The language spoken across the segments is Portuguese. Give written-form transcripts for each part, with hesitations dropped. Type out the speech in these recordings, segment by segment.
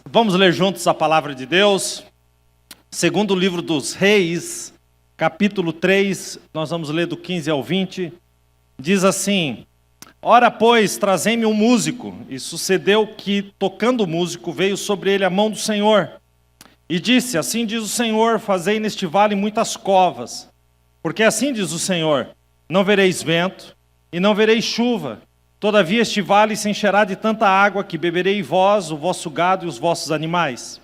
vamos ler juntos a palavra de Deus. Segundo o livro dos Reis, capítulo 3, nós vamos ler do 15 ao 20. Diz assim: Ora, pois, trazei-me um músico. E sucedeu que, tocando o músico, veio sobre ele a mão do Senhor. E disse: Assim diz o Senhor, fazei neste vale muitas covas. Porque assim diz o Senhor: Não vereis vento, e não vereis chuva. Todavia este vale se encherá de tanta água que beberei vós, o vosso gado e os vossos animais.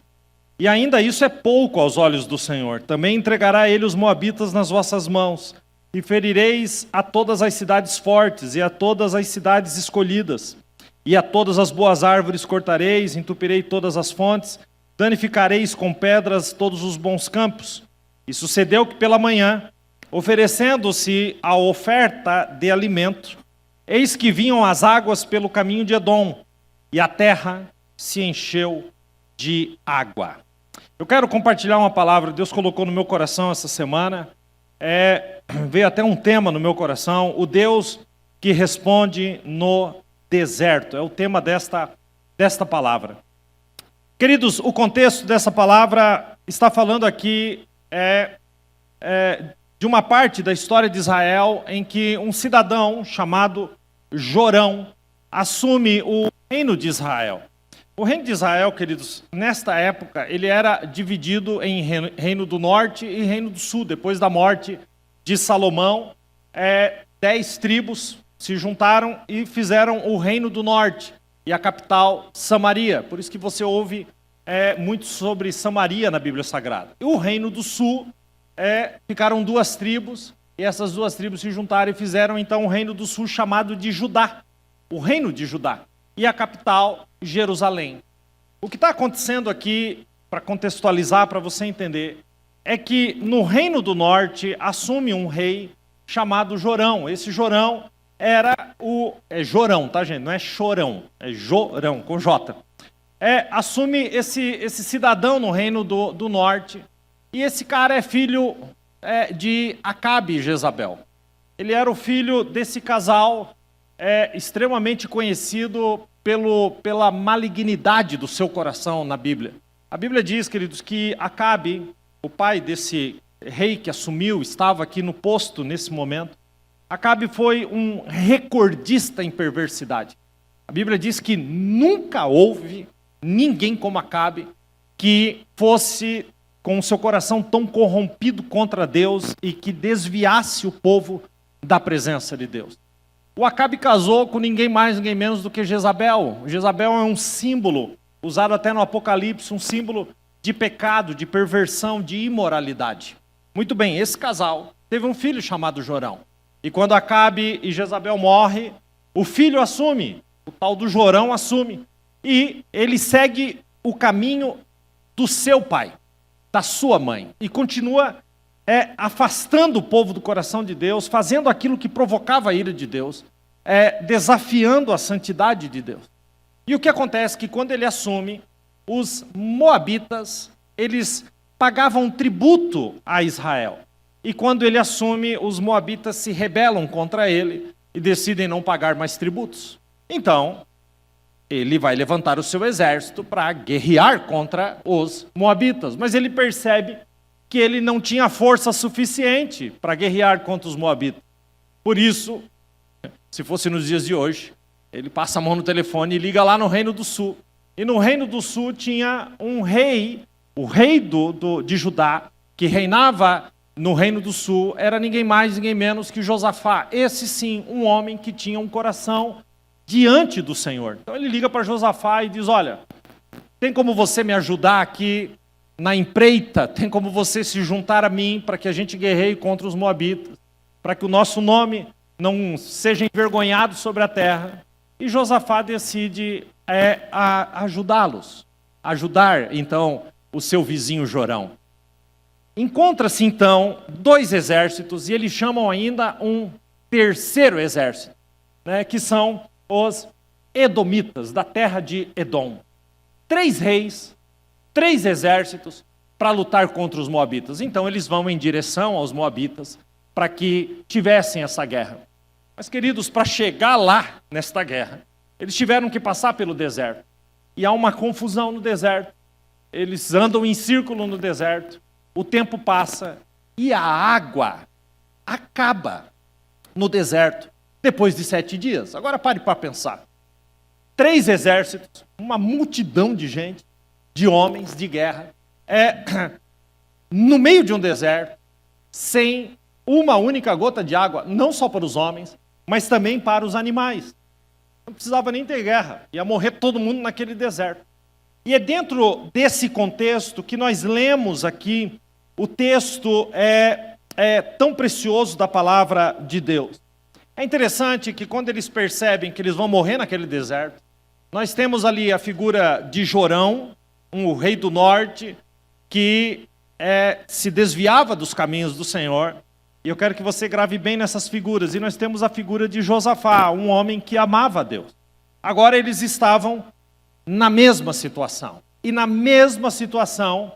E ainda isso é pouco aos olhos do Senhor. Também entregará ele os moabitas nas vossas mãos. E ferireis a todas as cidades fortes e a todas as cidades escolhidas. E a todas as boas árvores cortareis, entupirei todas as fontes, danificareis com pedras todos os bons campos. E sucedeu que pela manhã, oferecendo-se a oferta de alimento, eis que vinham as águas pelo caminho de Edom, e a terra se encheu de água. Eu quero compartilhar uma palavra que Deus colocou no meu coração essa semana. Veio até um tema no meu coração: o Deus que responde no deserto. É o tema desta palavra. Queridos, o contexto dessa palavra está falando aqui de uma parte da história de Israel em que um cidadão chamado Jorão assume o reino de Israel. O reino de Israel, queridos, nesta época, ele era dividido em reino do norte e reino do sul. Depois da morte de Salomão, 10 tribos se juntaram e fizeram o reino do norte e a capital Samaria. Por isso que você ouve muito sobre Samaria na Bíblia Sagrada. E o reino do sul, ficaram 2 tribos, e essas 2 tribos se juntaram e fizeram então o reino do sul chamado de Judá. O reino de Judá. E a capital, Jerusalém. O que está acontecendo aqui, para contextualizar, para você entender, é que no reino do norte assume um rei chamado Jorão. Esse Jorão era Jorão, tá, gente? Não é Chorão, é Jorão, com J. Assume esse cidadão no reino do norte. E esse cara é filho de Acabe e Jezabel. Ele era o filho desse casal extremamente conhecido pela malignidade do seu coração na Bíblia. A Bíblia diz, queridos, que Acabe, o pai desse rei que assumiu, estava aqui no posto nesse momento. Acabe foi um recordista em perversidade. A Bíblia diz que nunca houve ninguém como Acabe que fosse com o seu coração tão corrompido contra Deus e que desviasse o povo da presença de Deus. O Acabe casou com ninguém mais, ninguém menos do que Jezabel. Jezabel é um símbolo, usado até no Apocalipse, um símbolo de pecado, de perversão, de imoralidade. Muito bem, esse casal teve um filho chamado Jorão. E quando Acabe e Jezabel morrem, o filho assume, o tal do Jorão assume. E ele segue o caminho do seu pai, da sua mãe, e continua afastando o povo do coração de Deus, fazendo aquilo que provocava a ira de Deus, desafiando a santidade de Deus. E o que acontece é que quando ele assume, os moabitas, eles pagavam tributo a Israel. E quando ele assume, os moabitas se rebelam contra ele e decidem não pagar mais tributos. Então, ele vai levantar o seu exército para guerrear contra os moabitas. Mas ele percebe que ele não tinha força suficiente para guerrear contra os moabitas. Por isso, se fosse nos dias de hoje, ele passa a mão no telefone e liga lá no Reino do Sul. E no Reino do Sul tinha um rei, o rei de Judá, que reinava no Reino do Sul, era ninguém mais, ninguém menos que Josafá. Esse sim, um homem que tinha um coração diante do Senhor. Então ele liga para Josafá e diz: olha, tem como você me ajudar aqui na empreita? Tem como você se juntar a mim para que a gente guerreie contra os moabitas, para que o nosso nome não seja envergonhado sobre a terra? E Josafá decide ajudá-los, ajudar então o seu vizinho Jorão. Encontra-se então 2 exércitos, e eles chamam ainda um terceiro exército, que são os edomitas, da terra de Edom. 3 reis, 3 exércitos para lutar contra os moabitas. Então eles vão em direção aos moabitas para que tivessem essa guerra. Mas, queridos, para chegar lá, nesta guerra, eles tiveram que passar pelo deserto. e há uma confusão no deserto. Eles andam em círculo no deserto, o tempo passa e a água acaba no deserto depois de 7 dias. Agora pare para pensar. 3 exércitos, uma multidão de gente, de homens de guerra, no meio de um deserto, sem uma única gota de água, não só para os homens, mas também para os animais. Não precisava nem ter guerra, ia morrer todo mundo naquele deserto. E é dentro desse contexto que nós lemos aqui o texto tão precioso da palavra de Deus. É interessante que quando eles percebem que eles vão morrer naquele deserto, nós temos ali a figura de Jorão, um rei do norte, que se desviava dos caminhos do Senhor. E eu quero que você grave bem nessas figuras. E nós temos a figura de Josafá, um homem que amava a Deus. Agora eles estavam na mesma situação. E na mesma situação,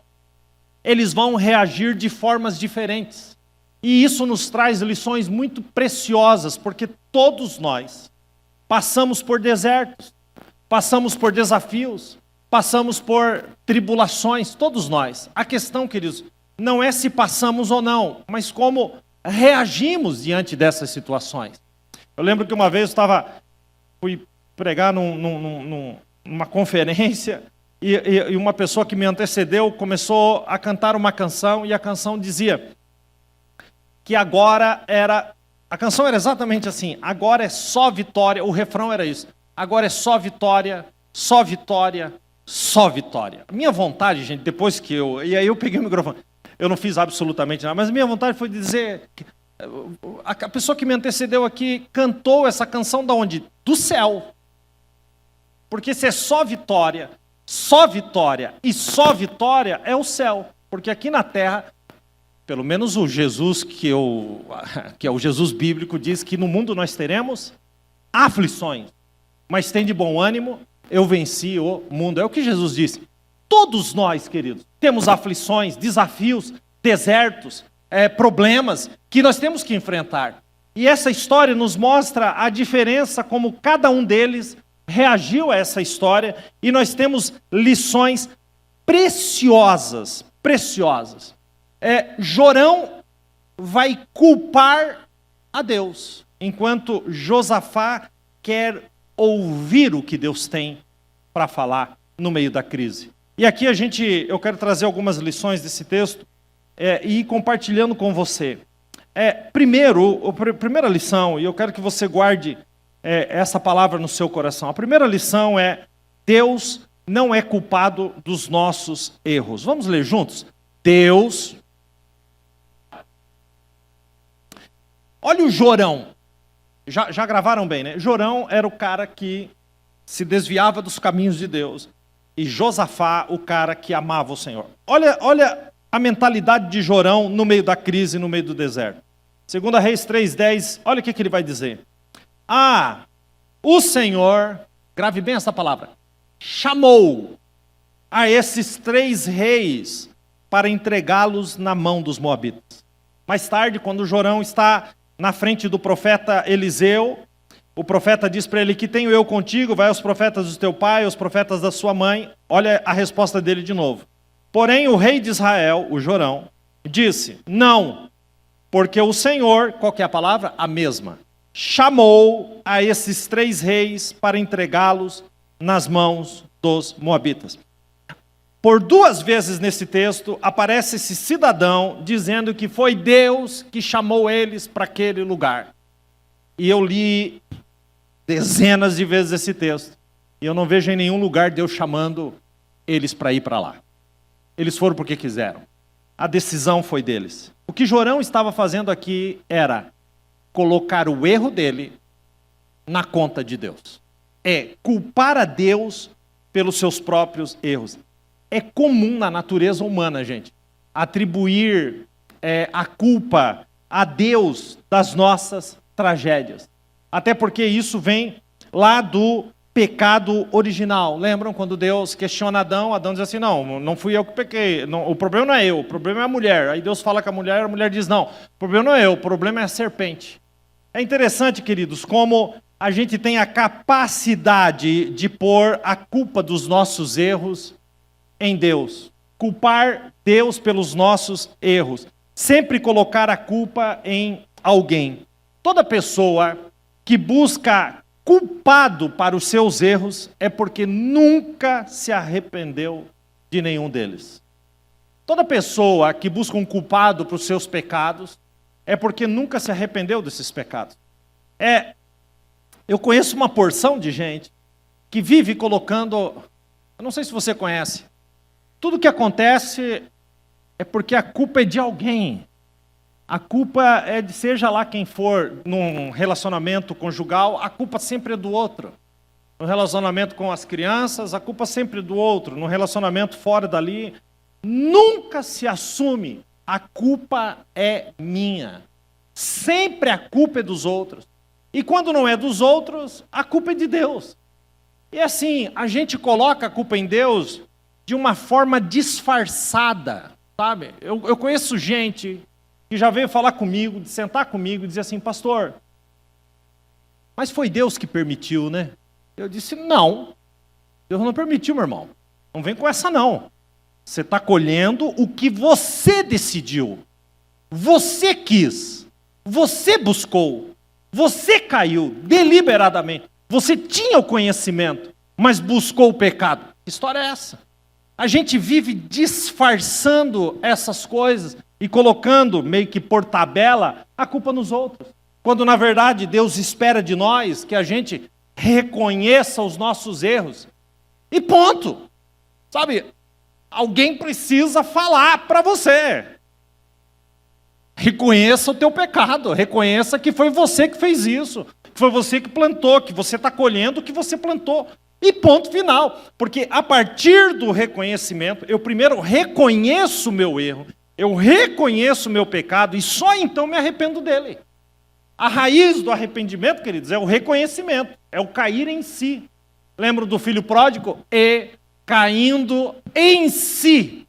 eles vão reagir de formas diferentes. E isso nos traz lições muito preciosas, porque todos nós passamos por desertos, passamos por desafios, passamos por tribulações, todos nós. A questão, queridos, não é se passamos ou não, mas como reagimos diante dessas situações. Eu lembro que uma vez fui pregar numa conferência e uma pessoa que me antecedeu começou a cantar uma canção e a canção dizia que a canção era exatamente assim, agora é só vitória, o refrão era isso, agora é só vitória, só vitória, só vitória. A minha vontade, gente, depois e aí eu peguei o microfone, eu não fiz absolutamente nada, mas a minha vontade foi dizer, a pessoa que me antecedeu aqui cantou essa canção da onde? Do céu. Porque se é só vitória e só vitória é o céu. Porque aqui na terra, pelo menos o Jesus que é o Jesus bíblico, diz que no mundo nós teremos aflições, mas tem de bom ânimo, eu venci o mundo. É o que Jesus disse. Todos nós, queridos, temos aflições, desafios, desertos, problemas que nós temos que enfrentar. E essa história nos mostra a diferença como cada um deles reagiu a essa história, e nós temos lições preciosas. Jorão vai culpar a Deus, enquanto Josafá quer ouvir o que Deus tem para falar no meio da crise. E aqui eu quero trazer algumas lições desse texto e ir compartilhando com você. Primeira lição, e eu quero que você guarde essa palavra no seu coração. A primeira lição é: Deus não é culpado dos nossos erros. Vamos ler juntos? Deus. Olha o Jorão. Já gravaram bem, né? Jorão era o cara que se desviava dos caminhos de Deus. E Josafá, o cara que amava o Senhor. Olha a mentalidade de Jorão no meio da crise, no meio do deserto. 2 Reis 3:10, olha o que ele vai dizer. O Senhor, grave bem essa palavra, chamou a esses 3 reis para entregá-los na mão dos moabitas. Mais tarde, quando Jorão está na frente do profeta Eliseu, o profeta diz para ele: que tenho eu contigo? Vai aos profetas do teu pai, aos profetas da sua mãe. Olha a resposta dele de novo. Porém, o rei de Israel, o Jorão, disse: não, porque o Senhor, qual que é a palavra? A mesma. Chamou a esses 3 reis para entregá-los nas mãos dos moabitas. Por 2 vezes nesse texto aparece esse cidadão dizendo que foi Deus que chamou eles para aquele lugar. E eu li dezenas de vezes esse texto, e eu não vejo em nenhum lugar Deus chamando eles para ir para lá. Eles foram porque quiseram. A decisão foi deles. O que Jorão estava fazendo aqui era colocar o erro dele na conta de Deus. Culpar a Deus pelos seus próprios erros. É comum na natureza humana, gente, atribuir a culpa a Deus das nossas tragédias. Até porque isso vem lá do pecado original. Lembram quando Deus questiona Adão? Adão diz assim: não fui eu que pequei, o problema não é eu, o problema é a mulher. Aí Deus fala com a mulher diz: não, o problema não é eu, o problema é a serpente. É interessante, queridos, como a gente tem a capacidade de pôr a culpa dos nossos erros em Deus. Culpar Deus pelos nossos erros. Sempre colocar a culpa em alguém. Toda pessoa que busca culpado para os seus erros é porque nunca se arrependeu de nenhum deles. Toda pessoa que busca um culpado para os seus pecados é porque nunca se arrependeu desses pecados. Eu conheço uma porção de gente que vive colocando, eu não sei se você conhece, tudo que acontece é porque a culpa é de alguém. A culpa é de seja lá quem for num relacionamento conjugal, a culpa sempre é do outro. No relacionamento com as crianças, a culpa sempre é do outro. No relacionamento fora dali, nunca se assume, a culpa é minha. Sempre a culpa é dos outros. E quando não é dos outros, a culpa é de Deus. E assim, a gente coloca a culpa em Deus de uma forma disfarçada, sabe? Eu conheço gente que já veio falar comigo, de sentar comigo e dizer assim, pastor, mas foi Deus que permitiu, né? Eu disse, não, Deus não permitiu, meu irmão. Não vem com essa não. Você está colhendo o que você decidiu. Você quis. Você buscou. Você caiu deliberadamente. Você tinha o conhecimento, mas buscou o pecado. Que história é essa? A gente vive disfarçando essas coisas e colocando, meio que por tabela, a culpa nos outros. Quando, na verdade, Deus espera de nós que a gente reconheça os nossos erros. E ponto. Sabe, alguém precisa falar para você. Reconheça o teu pecado. Reconheça que foi você que fez isso. Que foi você que plantou, que você está colhendo o que você plantou. E ponto final. Porque a partir do reconhecimento, eu primeiro reconheço o meu erro. Eu reconheço o meu pecado e só então me arrependo dele. A raiz do arrependimento, queridos, é o reconhecimento, é o cair em si. Lembra do filho pródigo? E caindo em si.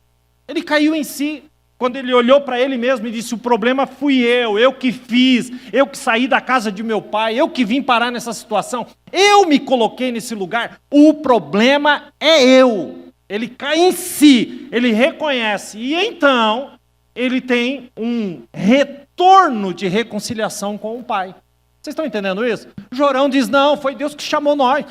Ele caiu em si. Quando ele olhou para ele mesmo e disse, o problema fui eu que fiz, eu que saí da casa de meu pai, eu que vim parar nessa situação, eu me coloquei nesse lugar, o problema é eu. Ele cai em si, ele reconhece, e então ele tem um retorno de reconciliação com o pai. Vocês estão entendendo isso? Jorão diz, não, foi Deus que chamou nós.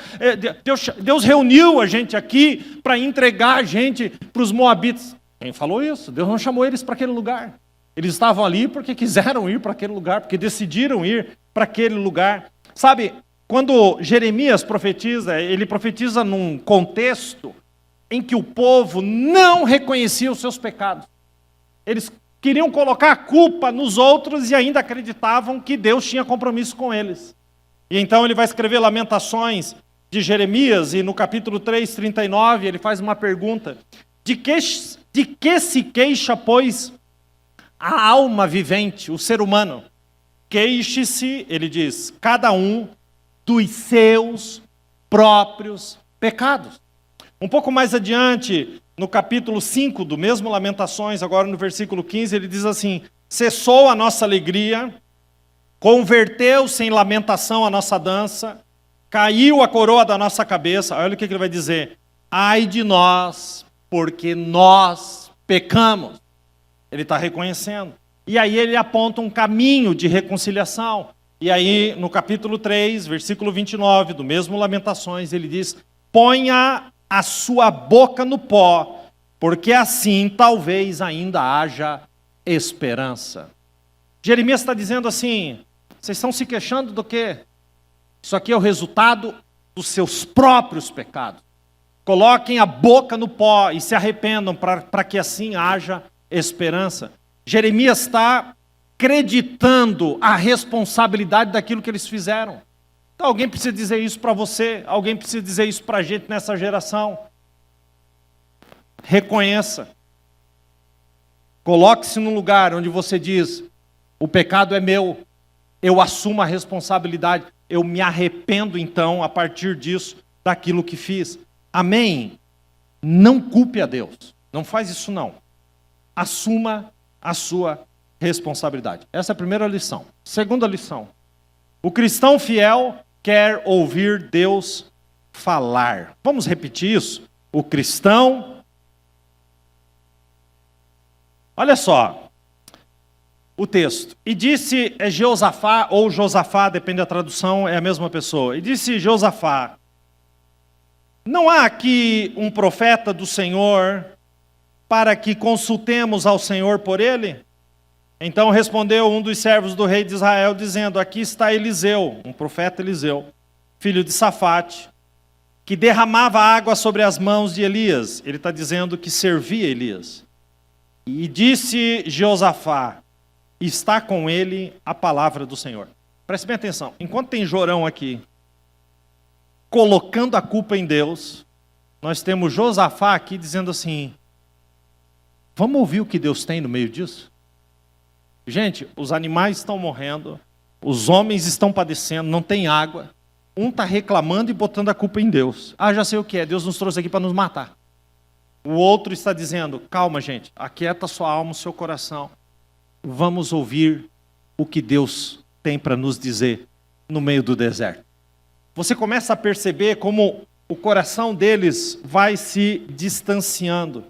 Deus reuniu a gente aqui para entregar a gente para os moabitas. Quem falou isso? Deus não chamou eles para aquele lugar. Eles estavam ali porque quiseram ir para aquele lugar, porque decidiram ir para aquele lugar. Sabe, quando Jeremias profetiza, ele profetiza num contexto em que o povo não reconhecia os seus pecados. Eles queriam colocar a culpa nos outros e ainda acreditavam que Deus tinha compromisso com eles. E então ele vai escrever Lamentações de Jeremias, e no capítulo 3, 39, ele faz uma pergunta. De que se queixa, pois, a alma vivente, o ser humano? Queixe-se, ele diz, cada um dos seus próprios pecados. Um pouco mais adiante, no capítulo 5 do mesmo Lamentações, agora no versículo 15, ele diz assim, cessou a nossa alegria, converteu-se em lamentação a nossa dança, caiu a coroa da nossa cabeça. Olha o que ele vai dizer, ai de nós, porque nós pecamos. Ele está reconhecendo. E aí ele aponta um caminho de reconciliação. E aí no capítulo 3, versículo 29, do mesmo Lamentações, ele diz, ponha a sua boca no pó, porque assim talvez ainda haja esperança. Jeremias está dizendo assim, vocês estão se queixando do quê? Isso aqui é o resultado dos seus próprios pecados. Coloquem a boca no pó e se arrependam para que assim haja esperança. Jeremias está acreditando a responsabilidade daquilo que eles fizeram. Então alguém precisa dizer isso para você, alguém precisa dizer isso para a gente nessa geração. Reconheça. Coloque-se num lugar onde você diz, o pecado é meu, eu assumo a responsabilidade, eu me arrependo então, a partir disso, daquilo que fiz. Amém? Não culpe a Deus. Não faz isso não. Assuma a sua responsabilidade. Essa é a primeira lição. Segunda lição. O cristão fiel quer ouvir Deus falar. Vamos repetir isso? O cristão. Olha só o texto. E disse Jeosafá, ou Josafá, depende da tradução, é a mesma pessoa. E disse Josafá: não há aqui um profeta do Senhor para que consultemos ao Senhor por ele? Então respondeu um dos servos do rei de Israel, dizendo: aqui está Eliseu, um profeta Eliseu, filho de Safate, que derramava água sobre as mãos de Elias. Ele está dizendo que servia Elias. E disse Jeosafá: está com ele a palavra do Senhor. Preste bem atenção, enquanto tem Jorão aqui, colocando a culpa em Deus, nós temos Josafá aqui dizendo assim: vamos ouvir o que Deus tem no meio disso? Gente, os animais estão morrendo, os homens estão padecendo, não tem água. Um está reclamando e botando a culpa em Deus. Ah, já sei o que é, Deus nos trouxe aqui para nos matar. O outro está dizendo: calma, gente, aquieta sua alma, o seu coração. Vamos ouvir o que Deus tem para nos dizer no meio do deserto. Você começa a perceber como o coração deles vai se distanciando.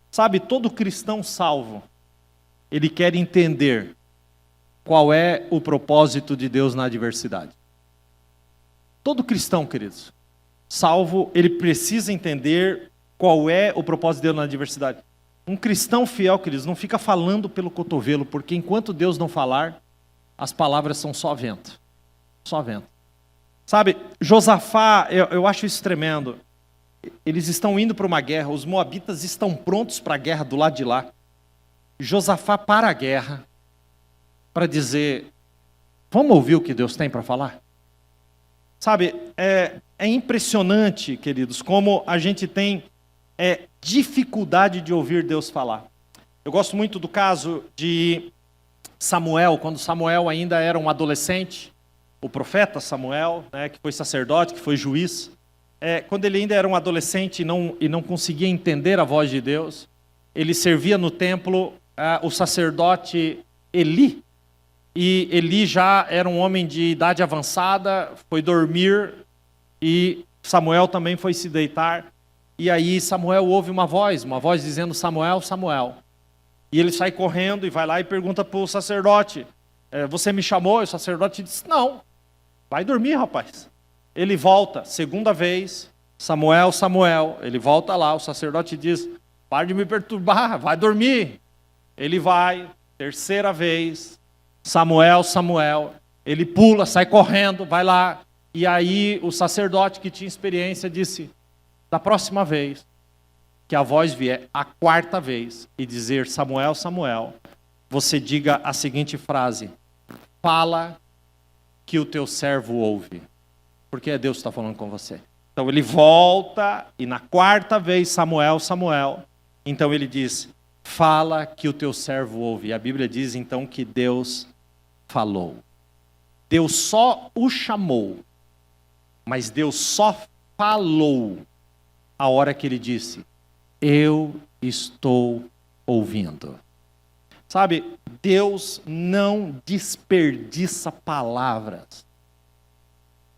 Sabe, todo cristão salvo, ele quer entender qual é o propósito de Deus na adversidade. Todo cristão, queridos, salvo, ele precisa entender qual é o propósito de Deus na adversidade. Um cristão fiel, queridos, não fica falando pelo cotovelo, porque enquanto Deus não falar, as palavras são só vento. Só vento. Sabe, Josafá, eu acho isso tremendo. Eles estão indo para uma guerra, os moabitas estão prontos para a guerra do lado de lá. Josafá para a guerra para dizer: vamos ouvir o que Deus tem para falar? Sabe, é impressionante, queridos, como a gente tem dificuldade de ouvir Deus falar. Eu gosto muito do caso de Samuel, quando Samuel ainda era um adolescente, o profeta Samuel, né, que foi sacerdote, que foi juiz, quando ele ainda era um adolescente e não conseguia entender a voz de Deus, ele servia no templo o sacerdote Eli, e Eli já era um homem de idade avançada, foi dormir, e Samuel também foi se deitar, e aí Samuel ouve uma voz dizendo: Samuel, Samuel. E ele sai correndo e vai lá e pergunta para o sacerdote: você me chamou? E o sacerdote diz: não, vai dormir, rapaz. Ele volta, segunda vez: Samuel, Samuel. Ele volta lá, o sacerdote diz: para de me perturbar, vai dormir. Ele vai, terceira vez: Samuel, Samuel. Ele pula, sai correndo, vai lá. E aí o sacerdote, que tinha experiência, disse: da próxima vez que a voz vier, a quarta vez, e dizer: Samuel, Samuel, você diga a seguinte frase: fala que o teu servo ouve. Porque é Deus que está falando com você. Então ele volta, e na quarta vez: Samuel, Samuel. Então ele diz: fala que o teu servo ouve. E a Bíblia diz então que Deus falou. Deus só o chamou, mas Deus só falou a hora que ele disse: eu estou ouvindo. Sabe, Deus não desperdiça palavras.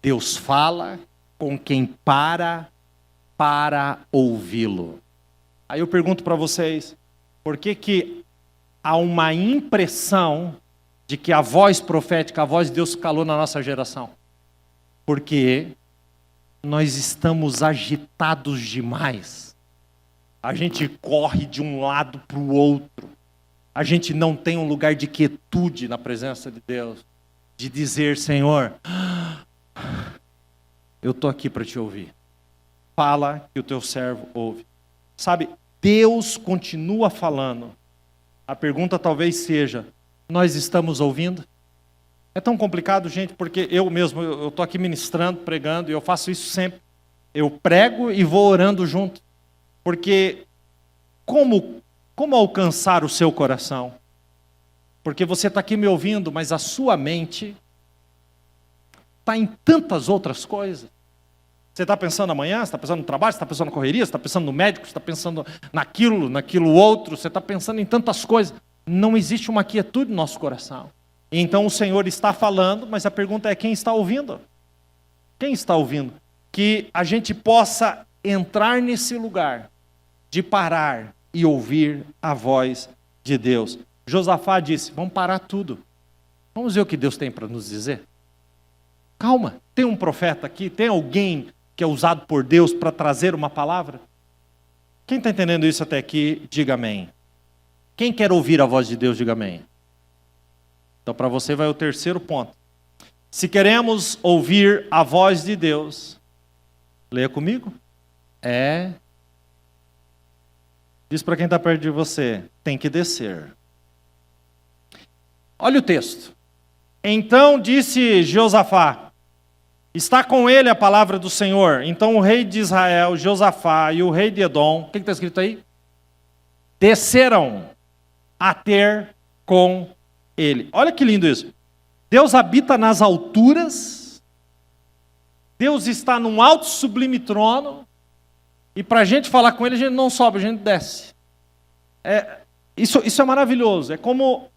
Deus fala com quem para ouvi-lo. Aí eu pergunto para vocês: por que há uma impressão de que a voz profética, a voz de Deus calou na nossa geração? Porque nós estamos agitados demais. A gente corre de um lado para o outro. A gente não tem um lugar de quietude na presença de Deus, de dizer: Senhor, eu estou aqui para te ouvir. Fala que o teu servo ouve. Sabe, Deus continua falando. A pergunta talvez seja: nós estamos ouvindo? É tão complicado, gente, porque eu mesmo, eu estou aqui ministrando, pregando, e eu faço isso sempre. Eu prego e vou orando junto. Porque como alcançar o seu coração? Porque você está aqui me ouvindo, mas a sua mente está em tantas outras coisas. Você está pensando amanhã, você está pensando no trabalho, você está pensando na correria, você está pensando no médico, você está pensando naquilo outro, você está pensando em tantas coisas. Não existe uma quietude no nosso coração. Então o Senhor está falando, mas a pergunta é: quem está ouvindo? Quem está ouvindo? Que a gente possa entrar nesse lugar de parar e ouvir a voz de Deus. Josafá disse, vamos parar tudo. Vamos ver o que Deus tem para nos dizer. Calma, tem um profeta aqui, tem alguém que é usado por Deus para trazer uma palavra? Quem está entendendo isso até aqui, diga amém. Quem quer ouvir a voz de Deus, diga amém. Então para você vai o terceiro ponto. Se queremos ouvir a voz de Deus, leia comigo. Diz para quem está perto de você, tem que descer. Olha o texto. Então disse Josafá, está com ele a palavra do Senhor. Então o rei de Israel, Josafá, e o rei de Edom, o que está escrito aí? Desceram a ter com ele. Olha que lindo isso. Deus habita nas alturas, Deus está num alto sublime trono, e para a gente falar com ele, a gente não sobe, a gente desce. Isso é maravilhoso. É como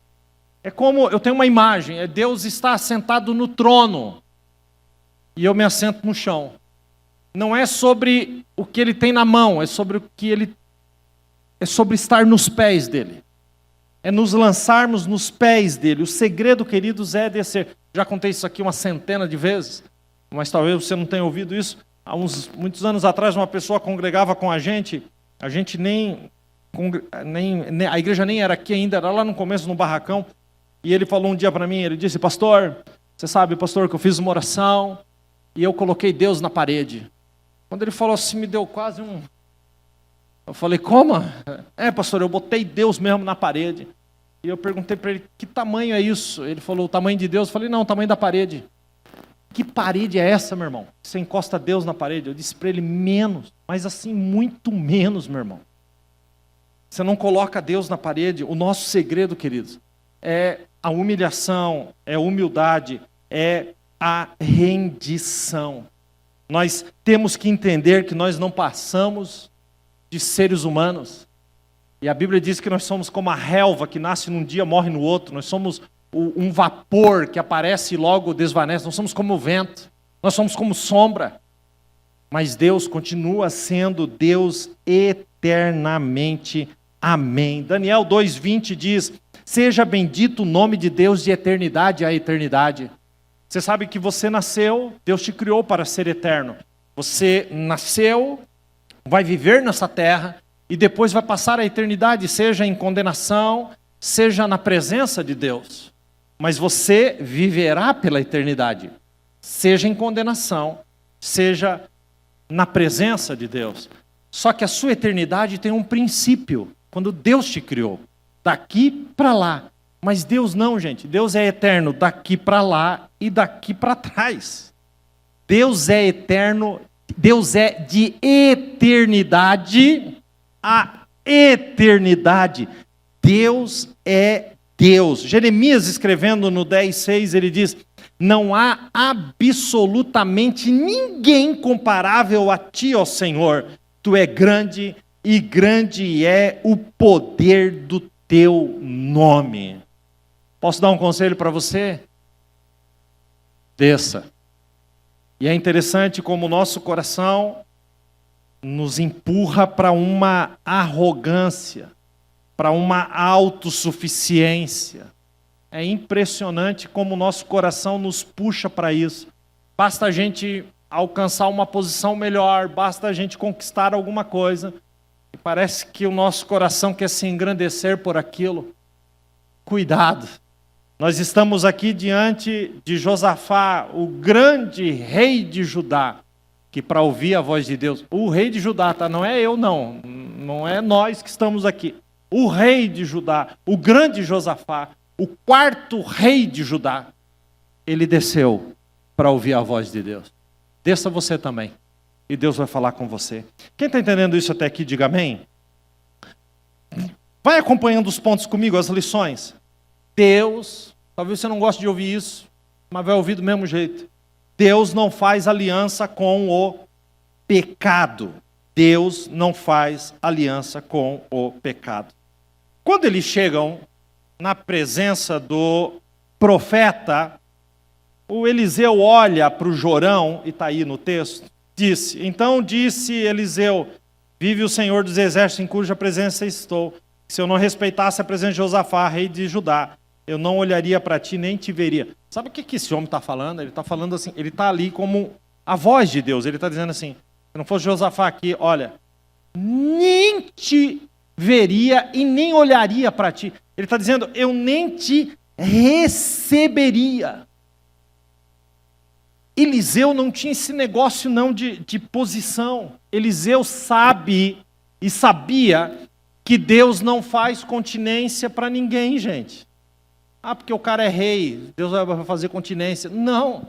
eu tenho uma imagem, Deus está assentado no trono, e eu me assento no chão. Não é sobre o que ele tem na mão, é sobre estar nos pés dele. É nos lançarmos nos pés dele. O segredo, queridos, é descer. Já contei isso aqui uma centena de vezes, mas talvez você não tenha ouvido isso. Há muitos anos atrás, uma pessoa congregava com a gente a igreja nem era aqui ainda, era lá no começo, no barracão, e ele falou um dia para mim, ele disse, pastor, você sabe, pastor, que eu fiz uma oração, e eu coloquei Deus na parede. Quando ele falou assim, me deu quase um... Eu falei, como? Pastor, eu botei Deus mesmo na parede. E eu perguntei para ele, que tamanho é isso? Ele falou, o tamanho de Deus. Eu falei, não, o tamanho da parede. Que parede é essa, meu irmão? Você encosta Deus na parede? Eu disse para ele, menos. Mas assim, muito menos, meu irmão. Você não coloca Deus na parede. O nosso segredo, queridos, é a humilhação, é a humildade, é a rendição. Nós temos que entender que nós não passamos de seres humanos. E a Bíblia diz que nós somos como a relva que nasce num dia, morre no outro. Nós somos um vapor que aparece e logo desvanece. Nós somos como o vento. Nós somos como sombra. Mas Deus continua sendo Deus eternamente. Amém. Daniel 2:20 diz, seja bendito o nome de Deus de eternidade a eternidade. Você sabe que você nasceu, Deus te criou para ser eterno. Você nasceu, vai viver nessa terra e depois vai passar a eternidade, seja em condenação, seja na presença de Deus. Mas você viverá pela eternidade, seja em condenação, seja na presença de Deus. Só que a sua eternidade tem um princípio, quando Deus te criou, daqui para lá. Mas Deus não, gente. Deus é eterno daqui para lá e daqui para trás. Deus é eterno, Deus é de eternidade a eternidade. Deus é Deus. Jeremias, escrevendo no 10:6, ele diz, não há absolutamente ninguém comparável a ti, ó Senhor. Tu é grande e grande é o poder do teu nome. Posso dar um conselho para você? Desça. E é interessante como o nosso coração nos empurra para uma arrogância, para uma autossuficiência. É impressionante como o nosso coração nos puxa para isso. Basta a gente alcançar uma posição melhor, basta a gente conquistar alguma coisa, e parece que o nosso coração quer se engrandecer por aquilo. Cuidado. Nós estamos aqui diante de Josafá, o grande rei de Judá, que para ouvir a voz de Deus, o rei de Judá, tá? Não é eu não, não é nós que estamos aqui. O rei de Judá, o grande Josafá, o quarto rei de Judá, ele desceu para ouvir a voz de Deus. Desça você também, e Deus vai falar com você. Quem está entendendo isso até aqui, diga amém. Vai acompanhando os pontos comigo, as lições. Deus, talvez você não goste de ouvir isso, mas vai ouvir do mesmo jeito. Deus não faz aliança com o pecado. Deus não faz aliança com o pecado. Quando eles chegam na presença do profeta, o Eliseu olha para o Jorão, e está aí no texto, disse, então disse Eliseu, vive o Senhor dos Exércitos em cuja presença estou, se eu não respeitasse a presença de Josafá, rei de Judá, eu não olharia para ti nem te veria. Sabe o que esse homem está falando? Ele está falando assim, ele está ali como a voz de Deus, ele está dizendo assim, se não fosse Josafá aqui, olha, nem te veria e nem olharia para ti. Ele está dizendo, eu nem te receberia. Eliseu não tinha esse negócio não de posição. Eliseu sabe e sabia que Deus não faz continência para ninguém, gente. Ah, porque o cara é rei, Deus vai fazer continência. Não.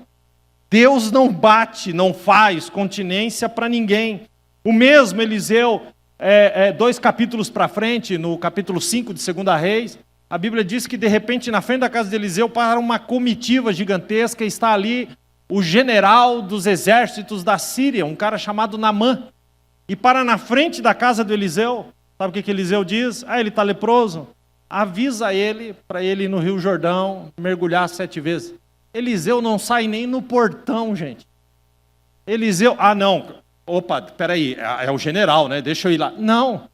Deus não bate, não faz continência para ninguém. O mesmo Eliseu, 2 capítulos para frente, no capítulo 5 de 2 Reis, a Bíblia diz que de repente na frente da casa de Eliseu para uma comitiva gigantesca, está ali o general dos exércitos da Síria, um cara chamado Naamã, e para na frente da casa do Eliseu. Sabe o que Eliseu diz? Ah, ele está leproso. Avisa ele para ele ir no Rio Jordão, mergulhar 7 vezes. Eliseu não sai nem no portão, gente. Eliseu, não, opa, peraí, é o general, né? Deixa eu ir lá. Não,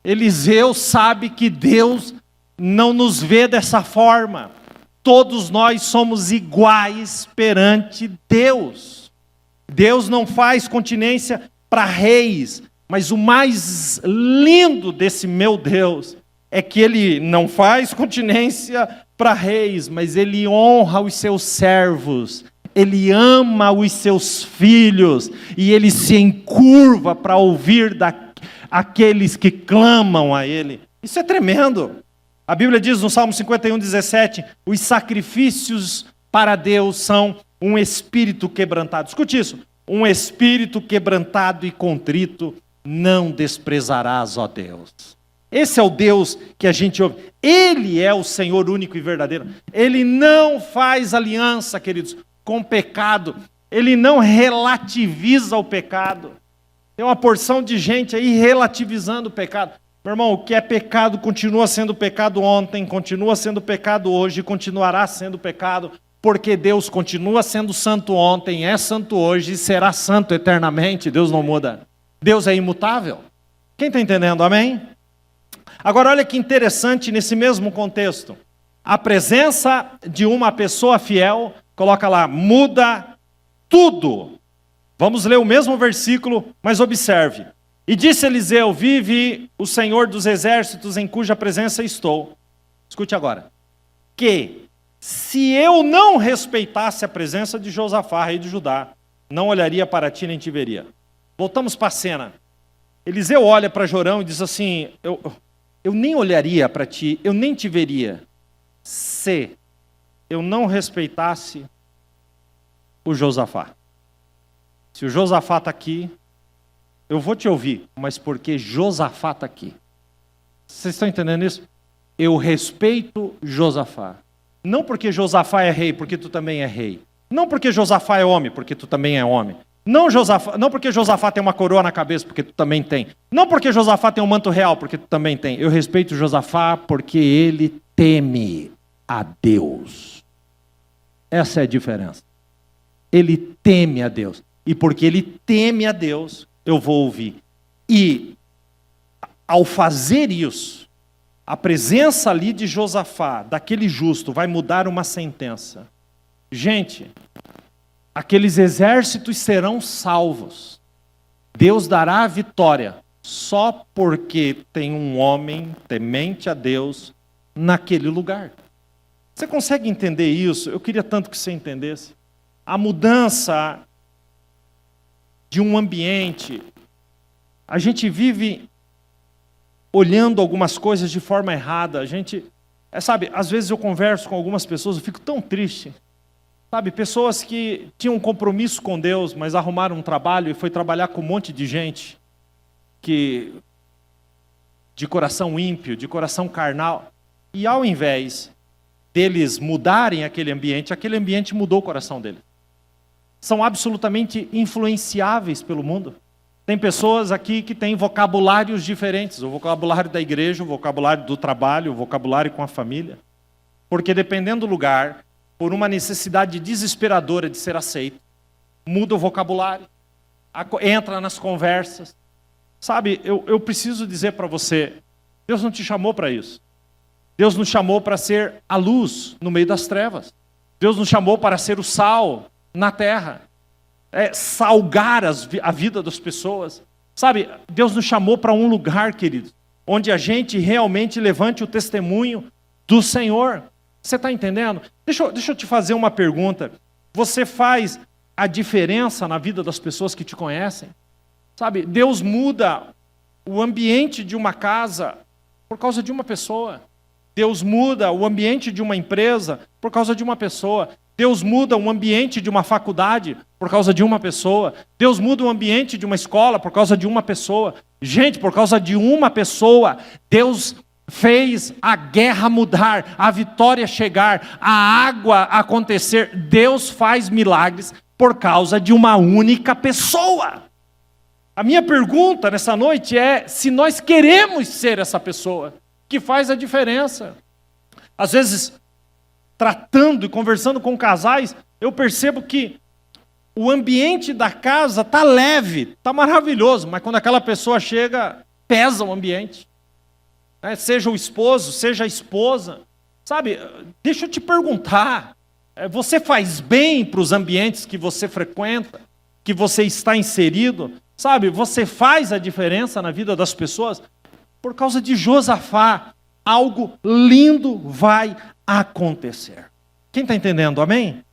Eliseu sabe que Deus não nos vê dessa forma. Todos nós somos iguais perante Deus. Deus não faz continência para reis, mas o mais lindo desse meu Deus é que Ele não faz continência para reis, mas Ele honra os seus servos, Ele ama os seus filhos, e Ele se encurva para ouvir aqueles que clamam a Ele. Isso é tremendo. A Bíblia diz no Salmo 51:17, os sacrifícios para Deus são um espírito quebrantado. Escute isso, um espírito quebrantado e contrito não desprezarás, ó Deus. Esse é o Deus que a gente ouve. Ele é o Senhor único e verdadeiro. Ele não faz aliança, queridos, com o pecado. Ele não relativiza o pecado. Tem uma porção de gente aí relativizando o pecado. Meu irmão, o que é pecado continua sendo pecado ontem, continua sendo pecado hoje, continuará sendo pecado, porque Deus continua sendo santo ontem, é santo hoje e será santo eternamente. Deus não muda. Deus é imutável. Quem está entendendo? Amém? Agora olha que interessante nesse mesmo contexto. A presença de uma pessoa fiel, coloca lá, muda tudo. Vamos ler o mesmo versículo, mas observe. E disse Eliseu, vive o Senhor dos exércitos em cuja presença estou. Escute agora. Que se eu não respeitasse a presença de Josafá, rei de Judá, não olharia para ti nem te veria. Voltamos para a cena. Eliseu olha para Jorão e diz assim, eu nem olharia para ti, eu nem te veria, se eu não respeitasse o Josafá. Se o Josafá está aqui, eu vou te ouvir, mas porque Josafá está aqui. Vocês estão entendendo isso? Eu respeito Josafá. Não porque Josafá é rei, porque tu também é rei. Não porque Josafá é homem, porque tu também é homem. Não porque Josafá tem uma coroa na cabeça, porque tu também tem. Não porque Josafá tem um manto real, porque tu também tem. Eu respeito Josafá porque ele teme a Deus. Essa é a diferença. Ele teme a Deus. E porque ele teme a Deus, eu vou ouvir. E ao fazer isso, a presença ali de Josafá, daquele justo, vai mudar uma sentença. Gente, aqueles exércitos serão salvos. Deus dará a vitória só porque tem um homem temente a Deus naquele lugar. Você consegue entender isso? Eu queria tanto que você entendesse. A mudança de um ambiente. A gente vive olhando algumas coisas de forma errada. A gente, sabe, às vezes eu converso com algumas pessoas, eu fico tão triste. Sabe, pessoas que tinham um compromisso com Deus, mas arrumaram um trabalho e foi trabalhar com um monte de gente que de coração ímpio, de coração carnal. E ao invés deles mudarem aquele ambiente mudou o coração deles. São absolutamente influenciáveis pelo mundo. Tem pessoas aqui que têm vocabulários diferentes, o vocabulário da igreja, o vocabulário do trabalho, o vocabulário com a família. Porque dependendo do lugar, por uma necessidade desesperadora de ser aceito, muda o vocabulário, entra nas conversas. Sabe, eu preciso dizer para você, Deus não te chamou para isso. Deus nos chamou para ser a luz no meio das trevas. Deus nos chamou para ser o sal na terra. Salgar a vida das pessoas. Sabe, Deus nos chamou para um lugar, queridos, onde a gente realmente levante o testemunho do Senhor. Você está entendendo? Deixa eu te fazer uma pergunta. Você faz a diferença na vida das pessoas que te conhecem? Sabe, Deus muda o ambiente de uma casa por causa de uma pessoa. Deus muda o ambiente de uma empresa por causa de uma pessoa. Deus muda o ambiente de uma faculdade por causa de uma pessoa. Deus muda o ambiente de uma escola por causa de uma pessoa. Gente, por causa de uma pessoa, Deus fez a guerra mudar, a vitória chegar, a água acontecer. Deus faz milagres por causa de uma única pessoa. A minha pergunta nessa noite é se nós queremos ser essa pessoa que faz a diferença. Às vezes, tratando e conversando com casais, eu percebo que o ambiente da casa está leve, está maravilhoso, mas quando aquela pessoa chega, pesa o ambiente. Seja o esposo, seja a esposa. Sabe, deixa eu te perguntar, você faz bem para os ambientes que você frequenta, que você está inserido? Sabe, você faz a diferença na vida das pessoas? Por causa de Josafá, algo lindo vai acontecer. Quem está entendendo, amém?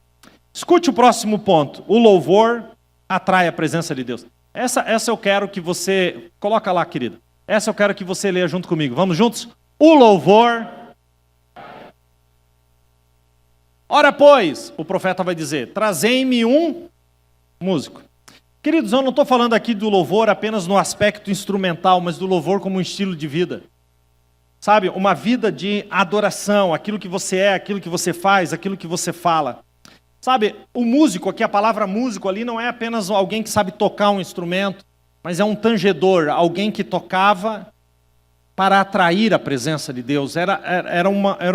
Escute o próximo ponto. O louvor atrai a presença de Deus. Essa eu quero que você... Coloca lá, querido. Essa eu quero que você leia junto comigo. Vamos juntos? O louvor... Ora, pois, o profeta vai dizer, trazei-me um músico. Queridos, eu não estou falando aqui do louvor apenas no aspecto instrumental, mas do louvor como um estilo de vida. Sabe, uma vida de adoração, aquilo que você é, aquilo que você faz, aquilo que você fala. Sabe, o músico, aqui a palavra músico ali não é apenas alguém que sabe tocar um instrumento, mas é um tangedor, alguém que tocava para atrair a presença de Deus. Era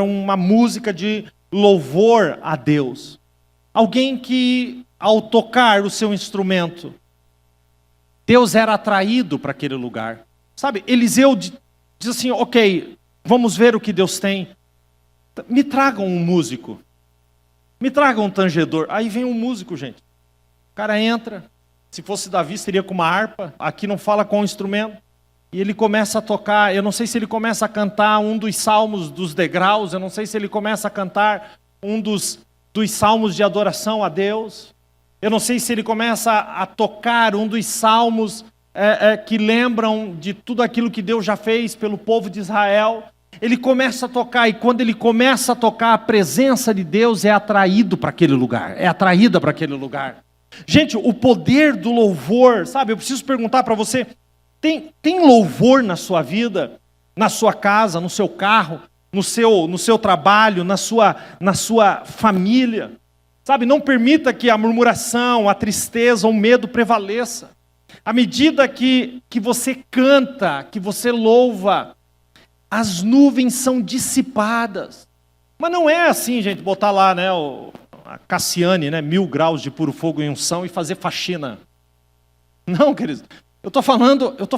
uma música de louvor a Deus. Alguém que, ao tocar o seu instrumento, Deus era atraído para aquele lugar. Sabe, Eliseu diz assim, ok, vamos ver o que Deus tem. Me tragam um músico. Me tragam um tangedor. Aí vem um músico, gente. O cara entra. Se fosse Davi, seria com uma harpa. Aqui não fala com um instrumento. E ele começa a tocar. Eu não sei se ele começa a cantar um dos salmos dos degraus. Eu não sei se ele começa a cantar um dos salmos de adoração a Deus. Eu não sei se ele começa a tocar um dos salmos que lembram de tudo aquilo que Deus já fez pelo povo de Israel. Ele começa a tocar, e quando ele começa a tocar, a presença de Deus é atraído para aquele lugar, é atraída para aquele lugar. Gente, o poder do louvor, sabe, eu preciso perguntar para você, tem louvor na sua vida, na sua casa, no seu carro, no seu trabalho, na sua família? Sabe, não permita que a murmuração, a tristeza, o medo prevaleça. À medida que você canta, que você louva, as nuvens são dissipadas. Mas não é assim, gente, botar lá, né, a Cassiane, né, 1000 graus de puro fogo em unção e fazer faxina. Não, queridos. Eu estou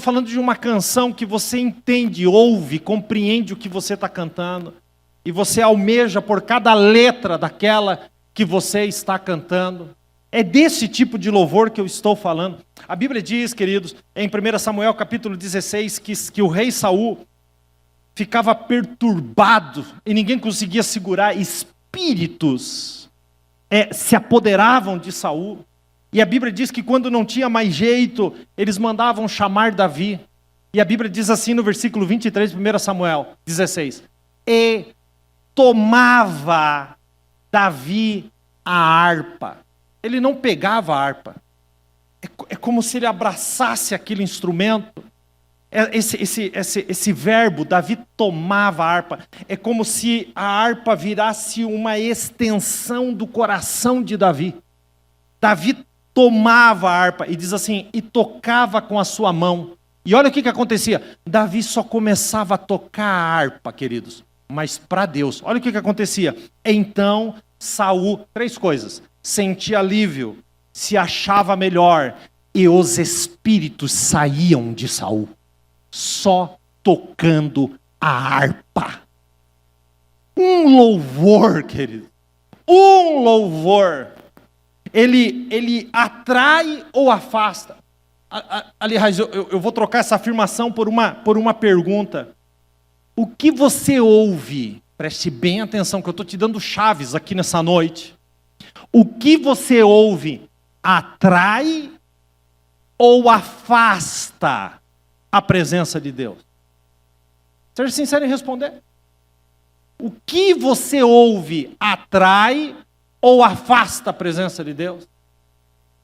falando de uma canção que você entende, ouve, compreende o que você está cantando. E você almeja por cada letra daquela que você está cantando. É desse tipo de louvor que eu estou falando. A Bíblia diz, queridos, em 1 Samuel capítulo 16, que o rei Saul ficava perturbado e ninguém conseguia segurar. Espíritos se apoderavam de Saul. E a Bíblia diz que quando não tinha mais jeito, eles mandavam chamar Davi. E a Bíblia diz assim no versículo 23 de 1 Samuel 16. E tomava Davi a harpa. Ele não pegava a harpa. É como se ele abraçasse aquele instrumento. Esse verbo, Davi tomava a harpa. É como se a harpa virasse uma extensão do coração de Davi. Davi tomava a harpa e diz assim, e tocava com a sua mão. E olha o que acontecia. Davi só começava a tocar a harpa, queridos, mas para Deus. Olha o que acontecia. Então Saul, 3 coisas: sentia alívio, se achava melhor, e os espíritos saíam de Saul, só tocando a harpa. Um louvor, querido, um louvor. Ele atrai ou afasta? Aliás, eu vou trocar essa afirmação por uma pergunta. O que você ouve? Preste bem atenção, que eu estou te dando chaves aqui nessa noite. O que você ouve atrai ou afasta a presença de Deus? Seja sincero em responder. O que você ouve atrai ou afasta a presença de Deus?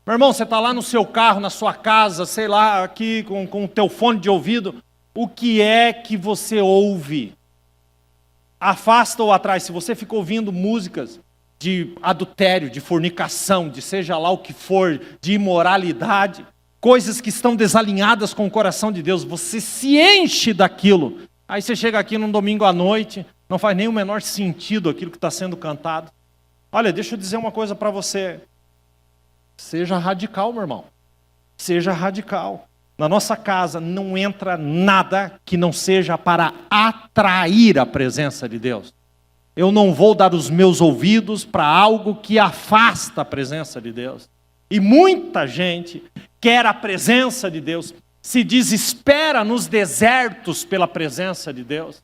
Meu irmão, você está lá no seu carro, na sua casa, sei lá, aqui com o teu fone de ouvido. O que é que você ouve? Afasta ou atrai? Se você fica ouvindo músicas de adultério, de fornicação, de seja lá o que for, de imoralidade, coisas que estão desalinhadas com o coração de Deus, você se enche daquilo. Aí você chega aqui num domingo à noite, não faz nem o menor sentido aquilo que está sendo cantado. Olha, deixa eu dizer uma coisa para você. Seja radical, meu irmão. Seja radical. Na nossa casa não entra nada que não seja para atrair a presença de Deus. Eu não vou dar os meus ouvidos para algo que afasta a presença de Deus. E muita gente quer a presença de Deus, se desespera nos desertos pela presença de Deus.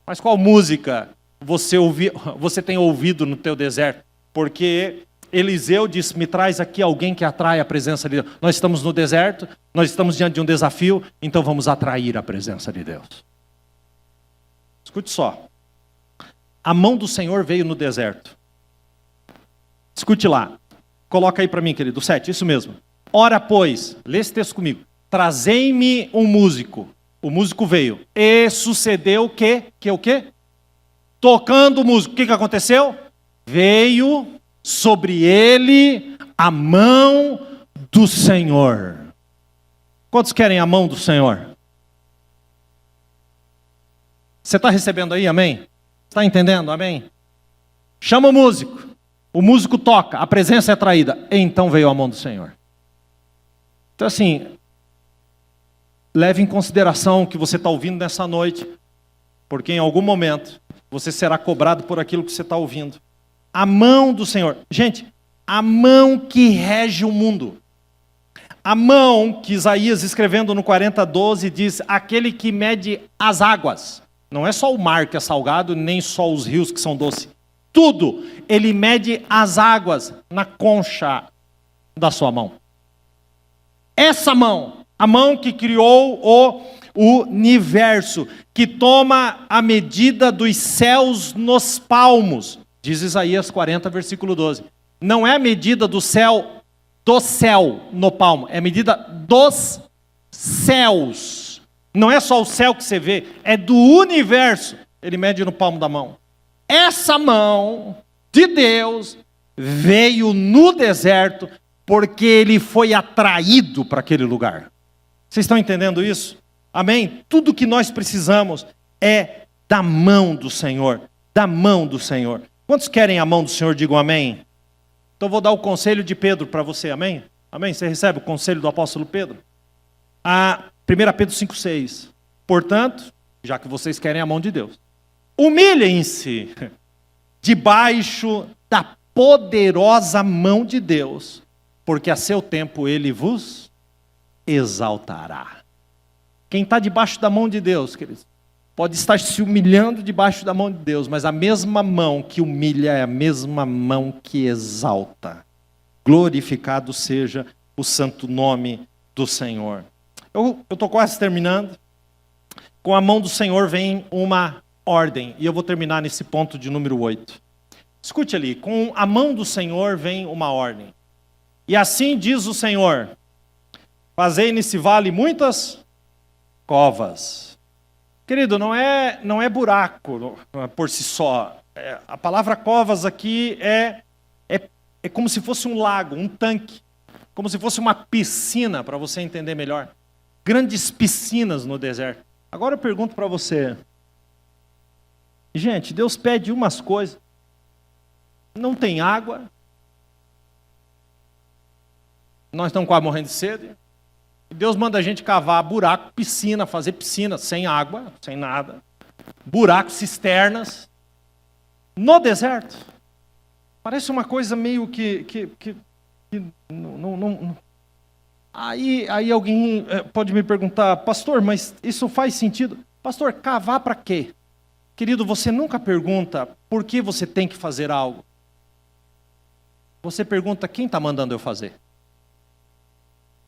Mas qual música você tem ouvido no teu deserto? Porque Eliseu disse, me traz aqui alguém que atrai a presença de Deus. Nós estamos no deserto, nós estamos diante de um desafio, então vamos atrair a presença de Deus. Escute só. A mão do Senhor veio no deserto. Escute lá. Coloca aí para mim, querido, 7, isso mesmo. Ora, pois, lê esse texto comigo. Trazei-me um músico. O músico veio. E sucedeu que o quê? Tocando o músico. O que aconteceu? Veio sobre ele a mão do Senhor. Quantos querem a mão do Senhor? Você está recebendo aí, amém? Está entendendo, amém? Chama o músico toca, a presença é atraída, então veio a mão do Senhor. Então assim, leve em consideração o que você está ouvindo nessa noite, porque em algum momento você será cobrado por aquilo que você está ouvindo. A mão do Senhor. Gente, a mão que rege o mundo. A mão que Isaías, escrevendo no 40:12, diz, aquele que mede as águas. Não é só o mar que é salgado, nem só os rios que são doces. Tudo. Ele mede as águas na concha da sua mão. Essa mão, a mão que criou o universo, que toma a medida dos céus nos palmos. Diz Isaías 40, versículo 12. Não é a medida do céu no palmo, é a medida dos céus. Não é só o céu que você vê, é do universo. Ele mede no palmo da mão. Essa mão de Deus veio no deserto porque ele foi atraído para aquele lugar. Vocês estão entendendo isso? Amém? Tudo que nós precisamos é da mão do Senhor. Da mão do Senhor. Quantos querem a mão do Senhor? Digam amém. Então vou dar o conselho de Pedro para você, amém? Amém? Você recebe o conselho do apóstolo Pedro? 1 Pedro 5,6. Portanto, já que vocês querem a mão de Deus, humilhem-se debaixo da poderosa mão de Deus, porque a seu tempo ele vos exaltará. Quem está debaixo da mão de Deus, queridos, pode estar se humilhando debaixo da mão de Deus, mas a mesma mão que humilha é a mesma mão que exalta. Glorificado seja o santo nome do Senhor. Eu estou quase terminando. Com a mão do Senhor vem uma ordem, e eu vou terminar nesse ponto de número 8. Escute ali, com a mão do Senhor vem uma ordem. E assim diz o Senhor, fazei nesse vale muitas covas. Querido, não é buraco por si só. A palavra covas aqui é como se fosse um lago, um tanque. Como se fosse uma piscina, para você entender melhor. Grandes piscinas no deserto. Agora eu pergunto para você. Gente, Deus pede umas coisas. não tem água, nós estamos quase morrendo de sede. Deus manda a gente cavar buraco, piscina, fazer piscina sem água, sem nada. Buracos, cisternas, no deserto. Parece uma coisa meio que não. Aí alguém pode me perguntar, pastor, mas isso faz sentido? Pastor, cavar para quê? Querido, você nunca pergunta por que você tem que fazer algo. Você pergunta quem está mandando eu fazer.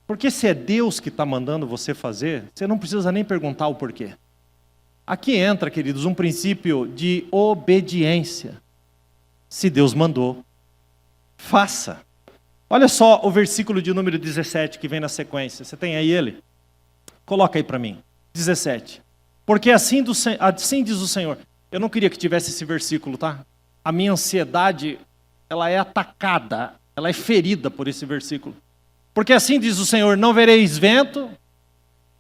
Porque se é Deus que está mandando você fazer, você não precisa nem perguntar o porquê. Aqui entra, queridos, um princípio de obediência. Se Deus mandou, faça. Olha só o versículo de número 17 que vem na sequência. Você tem aí ele? Coloca aí para mim. 17. Porque assim diz o Senhor. Eu não queria que tivesse esse versículo, tá? A minha ansiedade, ela é atacada, ela é ferida por esse versículo. Porque assim diz o Senhor, não vereis vento,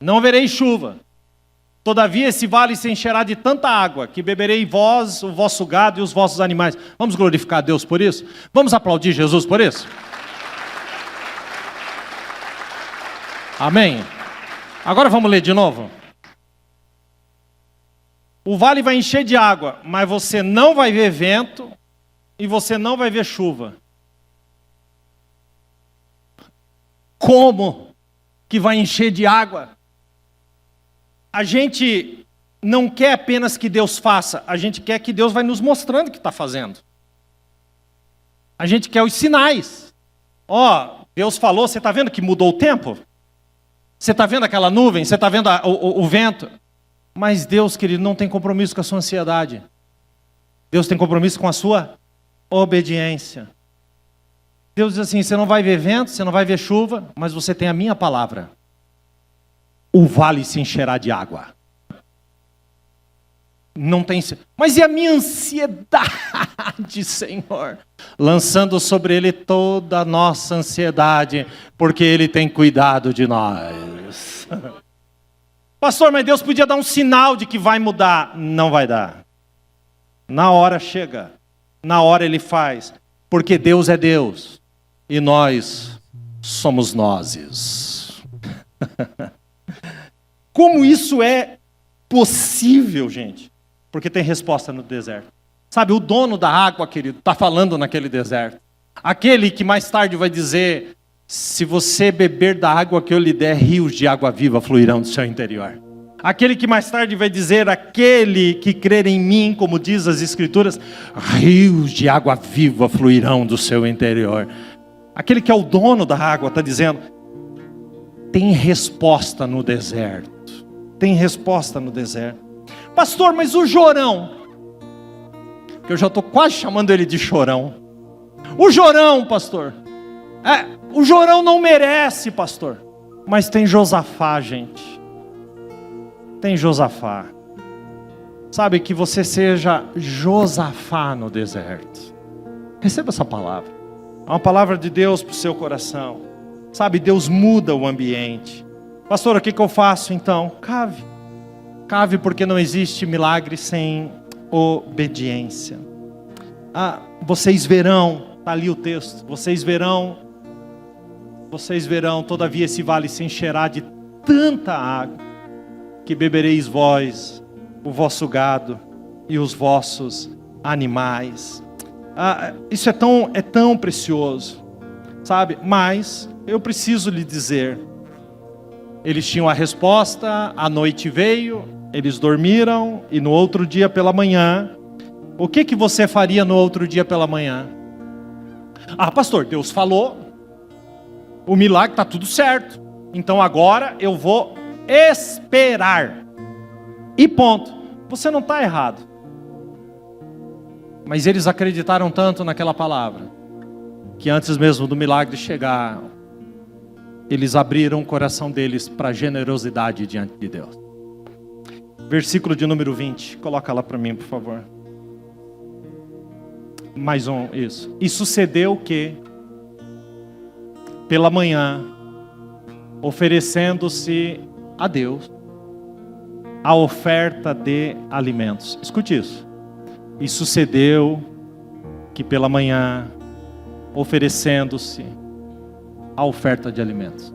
não vereis chuva. Todavia esse vale se encherá de tanta água, que beberei vós, o vosso gado e os vossos animais. Vamos glorificar a Deus por isso? Vamos aplaudir Jesus por isso? Amém? Agora vamos ler de novo. O vale vai encher de água, mas você não vai ver vento e você não vai ver chuva. Como que vai encher de água? A gente não quer apenas que Deus faça, a gente quer que Deus vai nos mostrando o que está fazendo. A gente quer os sinais. Deus falou, você está vendo que mudou o tempo? Você está vendo aquela nuvem? Você está vendo o vento? Mas Deus, querido, não tem compromisso com a sua ansiedade. Deus tem compromisso com a sua obediência. Deus diz assim, você não vai ver vento, você não vai ver chuva, mas você tem a minha palavra. O vale se encherá de água. Não tem... Mas e a minha ansiedade, Senhor? Lançando sobre Ele toda a nossa ansiedade, porque Ele tem cuidado de nós. Pastor, mas Deus podia dar um sinal de que vai mudar. Não vai dar. Na hora chega. Na hora Ele faz. Porque Deus é Deus. E nós somos nozes. Como isso é possível, gente? Porque tem resposta no deserto. Sabe, o dono da água, querido, está falando naquele deserto. Aquele que mais tarde vai dizer, se você beber da água que eu lhe der, rios de água viva fluirão do seu interior. Aquele que mais tarde vai dizer, aquele que crer em mim, como diz as Escrituras, rios de água viva fluirão do seu interior. Aquele que é o dono da água está dizendo, tem resposta no deserto. Tem resposta no deserto. Pastor, mas o Jorão, que eu já estou quase chamando ele de chorão. O Jorão, pastor. O Jorão não merece, pastor. Mas tem Josafá, gente. Tem Josafá. Sabe, que você seja Josafá no deserto. Receba essa palavra. É uma palavra de Deus para o seu coração. Sabe, Deus muda o ambiente. Pastor, o que eu faço então? Cave. Cave, porque não existe milagre sem obediência. Vocês verão, está ali o texto, vocês verão, todavia esse vale se encherá de tanta água, que bebereis vós, o vosso gado e os vossos animais. Isso é tão precioso, sabe? Mas eu preciso lhe dizer, eles tinham a resposta, a noite veio, eles dormiram, e no outro dia pela manhã, o que você faria no outro dia pela manhã? Pastor, Deus falou, o milagre está tudo certo, então agora eu vou esperar, e ponto. Você não está errado, mas eles acreditaram tanto naquela palavra, que antes mesmo do milagre chegar, eles abriram o coração deles para a generosidade diante de Deus. Versículo de número 20, coloca lá para mim, por favor. Mais um, isso. E sucedeu que, pela manhã, oferecendo-se a Deus a oferta de alimentos. Escute isso. E sucedeu que pela manhã, oferecendo-se a oferta de alimentos.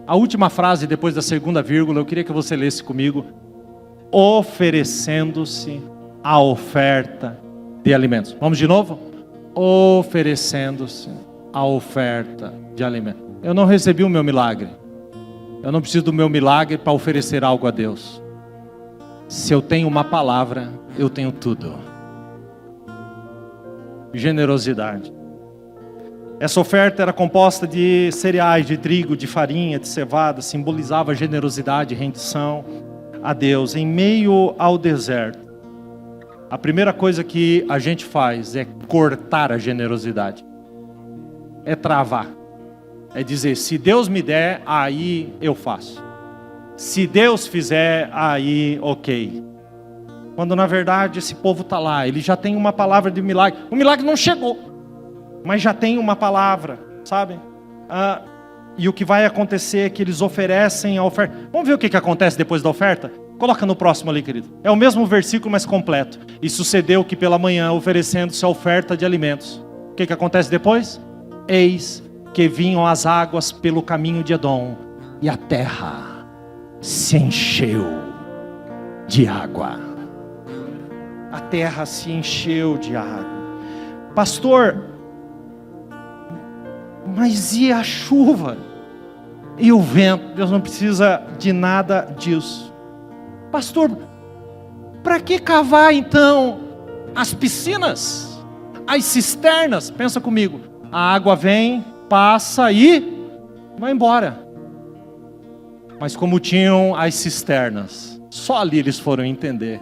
A última frase, depois da segunda vírgula, eu queria que você lesse comigo. Oferecendo-se a oferta de alimentos. Vamos de novo? Oferecendo-se a oferta de alimentos. Eu não recebi o meu milagre. Eu não preciso do meu milagre para oferecer algo a Deus. Se eu tenho uma palavra, eu tenho tudo. Generosidade. Essa oferta era composta de cereais, de trigo, de farinha, de cevada, simbolizava generosidade e rendição a Deus em meio ao deserto. A primeira coisa que a gente faz é cortar a generosidade. É travar. É dizer, se Deus me der, aí eu faço. Se Deus fizer, aí ok. Quando na verdade esse povo está lá, ele já tem uma palavra de milagre. O milagre não chegou, mas já tem uma palavra, sabe? E o que vai acontecer é que eles oferecem a oferta. Vamos ver o que acontece depois da oferta? Coloca no próximo ali, querido. É o mesmo versículo, mas completo. E sucedeu que pela manhã, oferecendo-se a oferta de alimentos. O que acontece depois? Eis que vinham as águas pelo caminho de Edom, e a terra se encheu de água. A terra se encheu de água. Pastor, mas e a chuva? E o vento? Deus não precisa de nada disso. Pastor, para que cavar então as piscinas, as cisternas? Pensa comigo. A água vem, passa e vai embora. Mas como tinham as cisternas, só ali eles foram entender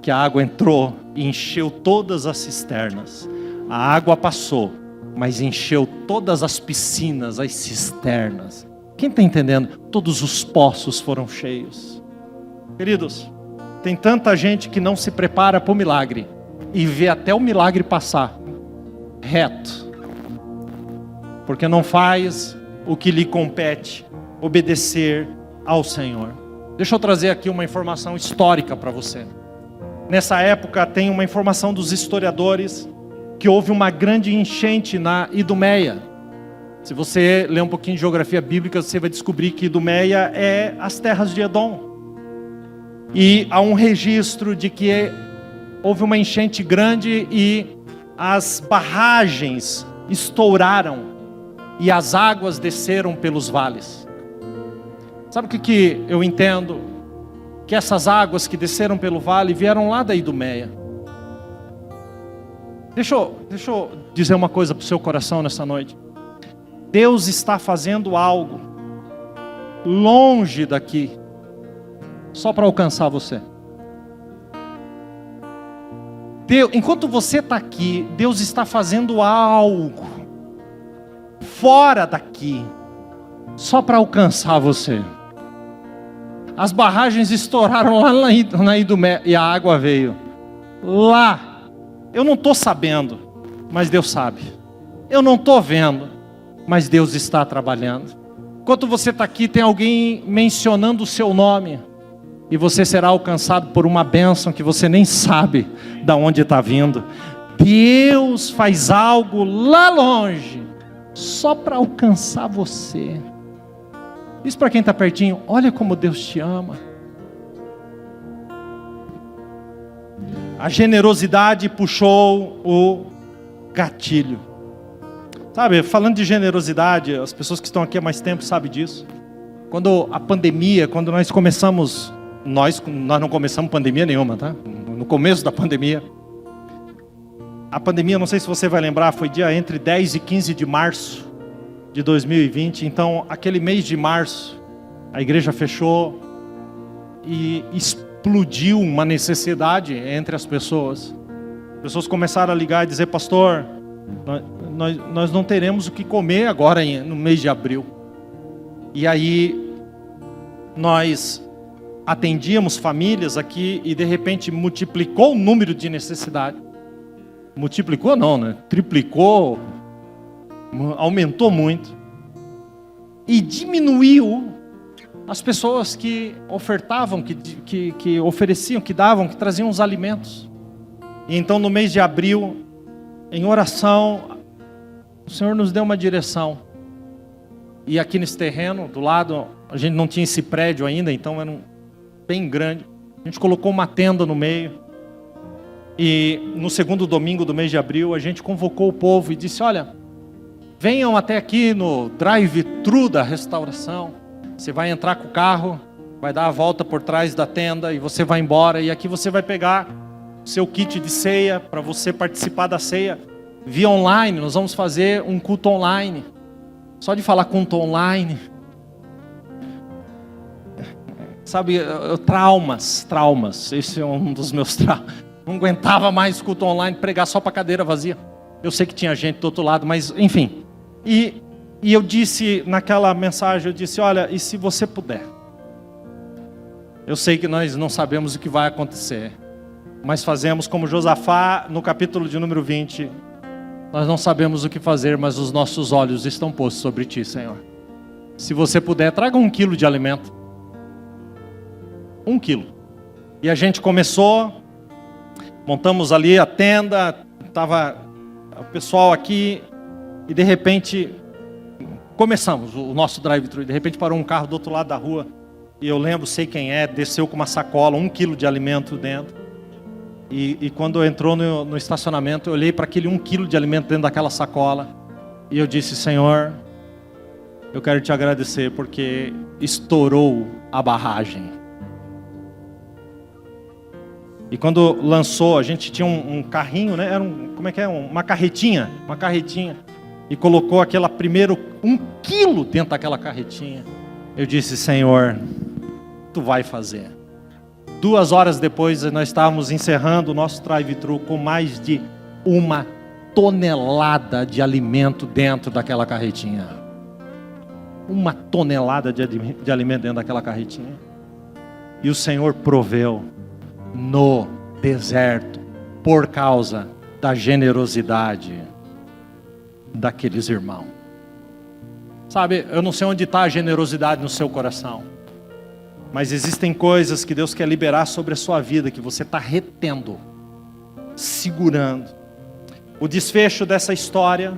que a água entrou e encheu todas as cisternas. A água passou, mas encheu todas as piscinas, as cisternas. Quem está entendendo? Todos os poços foram cheios. Queridos, tem tanta gente que não se prepara para o milagre e vê até o milagre passar reto, porque não faz o que lhe compete, obedecer ao Senhor. Deixa eu trazer aqui uma informação histórica para você. Nessa época tem uma informação dos historiadores que houve uma grande enchente na Idumeia. Se você ler um pouquinho de geografia bíblica, você vai descobrir que Idumeia é as terras de Edom. E há um registro de que houve uma enchente grande e as barragens estouraram e as águas desceram pelos vales. Sabe o que eu entendo? Que essas águas que desceram pelo vale vieram lá da Idumeia. Deixa eu dizer uma coisa para o seu coração nessa noite. Deus está fazendo algo longe daqui, só para alcançar você. Enquanto você está aqui, Deus está fazendo algo fora daqui, só para alcançar você. As barragens estouraram lá na Idumeia e a água veio. Lá, eu não estou sabendo, mas Deus sabe. Eu não estou vendo, mas Deus está trabalhando. Enquanto você está aqui, tem alguém mencionando o seu nome. E você será alcançado por uma bênção que você nem sabe de onde está vindo. Deus faz algo lá longe, só para alcançar você. Isso para quem está pertinho, olha como Deus te ama. A generosidade puxou o gatilho. Sabe, falando de generosidade, as pessoas que estão aqui há mais tempo sabem disso. Quando a pandemia, quando nós começamos, nós não começamos pandemia nenhuma, tá? No começo da pandemia. A pandemia, não sei se você vai lembrar, foi dia entre 10 e 15 de março de 2020. Então, aquele mês de março, a igreja fechou e explodiu uma necessidade entre as pessoas. As pessoas começaram a ligar e dizer, pastor, nós não teremos o que comer agora no mês de abril. E aí, nós atendíamos famílias aqui e de repente multiplicou o número de necessidade. Multiplicou não, né? Triplicou, aumentou muito. E diminuiu as pessoas que ofertavam, que ofereciam, que davam, que traziam os alimentos. E então no mês de abril, em oração, o Senhor nos deu uma direção. E aqui nesse terreno, do lado, a gente não tinha esse prédio ainda, então era bem grande. A gente colocou uma tenda no meio. E no segundo domingo do mês de abril, a gente convocou o povo e disse: olha, venham até aqui no drive-thru da restauração. Você vai entrar com o carro, vai dar a volta por trás da tenda e você vai embora. E aqui você vai pegar o seu kit de ceia para você participar da ceia via online. Nós vamos fazer um culto online. Só de falar culto online, sabe, traumas. Esse é um dos meus traumas. Não aguentava mais culto online, pregar só para cadeira vazia. Eu sei que tinha gente do outro lado, mas enfim. E eu disse naquela mensagem, eu disse: olha, e se você puder? Eu sei que nós não sabemos o que vai acontecer, mas fazemos como Josafá no capítulo de número 20. Nós não sabemos o que fazer, mas os nossos olhos estão postos sobre ti, Senhor. Se você puder, traga 1 quilo de alimento. 1 quilo. E a gente começou, montamos ali a tenda, estava o pessoal aqui, e de repente começamos o nosso drive-thru. E de repente parou um carro do outro lado da rua, e eu lembro, sei quem é, desceu com uma sacola, 1 quilo de alimento dentro. E quando entrou no estacionamento, eu olhei para aquele 1 quilo de alimento dentro daquela sacola, e eu disse: Senhor, eu quero te agradecer porque estourou a barragem. E quando lançou, a gente tinha um carrinho, né? Era uma carretinha, e colocou aquela primeiro 1 quilo dentro daquela carretinha. Eu disse: Senhor, tu vai fazer. 2 horas depois, nós estávamos encerrando o nosso drive-thru com mais de 1 tonelada de alimento dentro daquela carretinha. 1 tonelada de alimento dentro daquela carretinha. E o Senhor proveu no deserto, por causa da generosidade daqueles irmãos. Sabe, eu não sei onde está a generosidade no seu coração, mas existem coisas que Deus quer liberar sobre a sua vida, que você está retendo, segurando. O desfecho dessa história,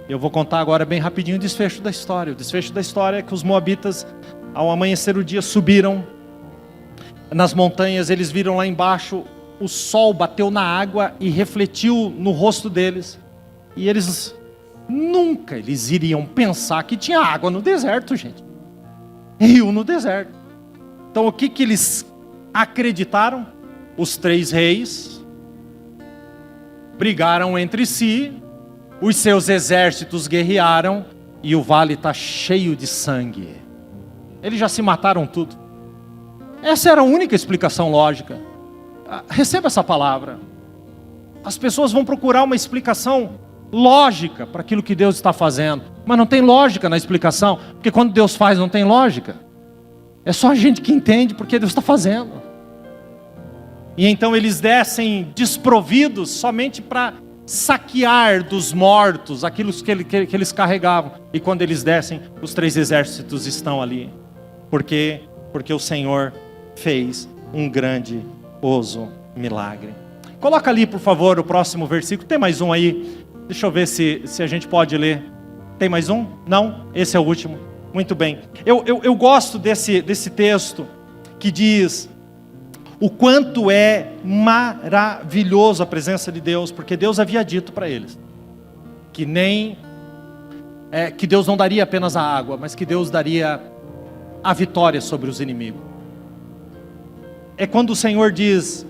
eu vou contar agora bem rapidinho o desfecho da história. O desfecho da história é que os moabitas, ao amanhecer o dia, subiram nas montanhas. Eles viram lá embaixo, o sol bateu na água e refletiu no rosto deles. E eles nunca iriam pensar que tinha água no deserto, gente. Rio no deserto. Então o que eles acreditaram? Os 3 reis brigaram entre si, os seus exércitos guerrearam e o vale está cheio de sangue. Eles já se mataram tudo. Essa era a única explicação lógica. Receba essa palavra. As pessoas vão procurar uma explicação lógica para aquilo que Deus está fazendo, mas não tem lógica na explicação, porque quando Deus faz não tem lógica. É só a gente que entende porque Deus está fazendo. E então eles descem desprovidos somente para saquear dos mortos aquilo que eles carregavam. E quando eles descem, os 3 exércitos estão ali. Por quê? Porque o Senhor fez um grandioso milagre. Coloca ali, por favor, o próximo versículo. Tem mais um aí? Deixa eu ver se a gente pode ler. Tem mais um? Não? Esse é o último. Muito bem. Eu gosto desse texto que diz o quanto é maravilhoso a presença de Deus, porque Deus havia dito para eles que que Deus não daria apenas a água, mas que Deus daria a vitória sobre os inimigos. É quando o Senhor diz,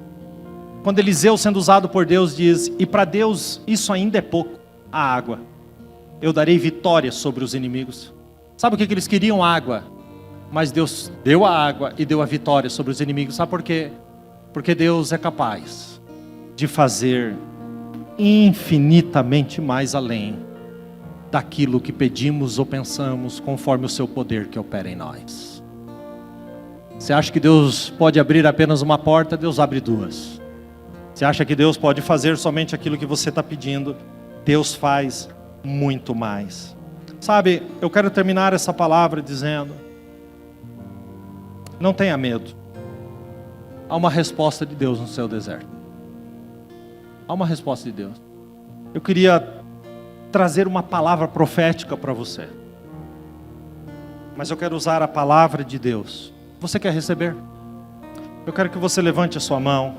quando Eliseu, sendo usado por Deus, diz: e para Deus isso ainda é pouco, a água. Eu darei vitória sobre os inimigos. Sabe o que eles queriam? Água. Mas Deus deu a água e deu a vitória sobre os inimigos. Sabe por quê? Porque Deus é capaz de fazer infinitamente mais além daquilo que pedimos ou pensamos, conforme o seu poder que opera em nós. Você acha que Deus pode abrir apenas uma porta? Deus abre 2. Você acha que Deus pode fazer somente aquilo que você está pedindo? Deus faz muito mais. Sabe, eu quero terminar essa palavra dizendo: não tenha medo. Há uma resposta de Deus no seu deserto. Há uma resposta de Deus. eu queria trazer uma palavra profética para você. Mas eu quero usar a palavra de Deus. Você quer receber? Eu quero que você levante a sua mão.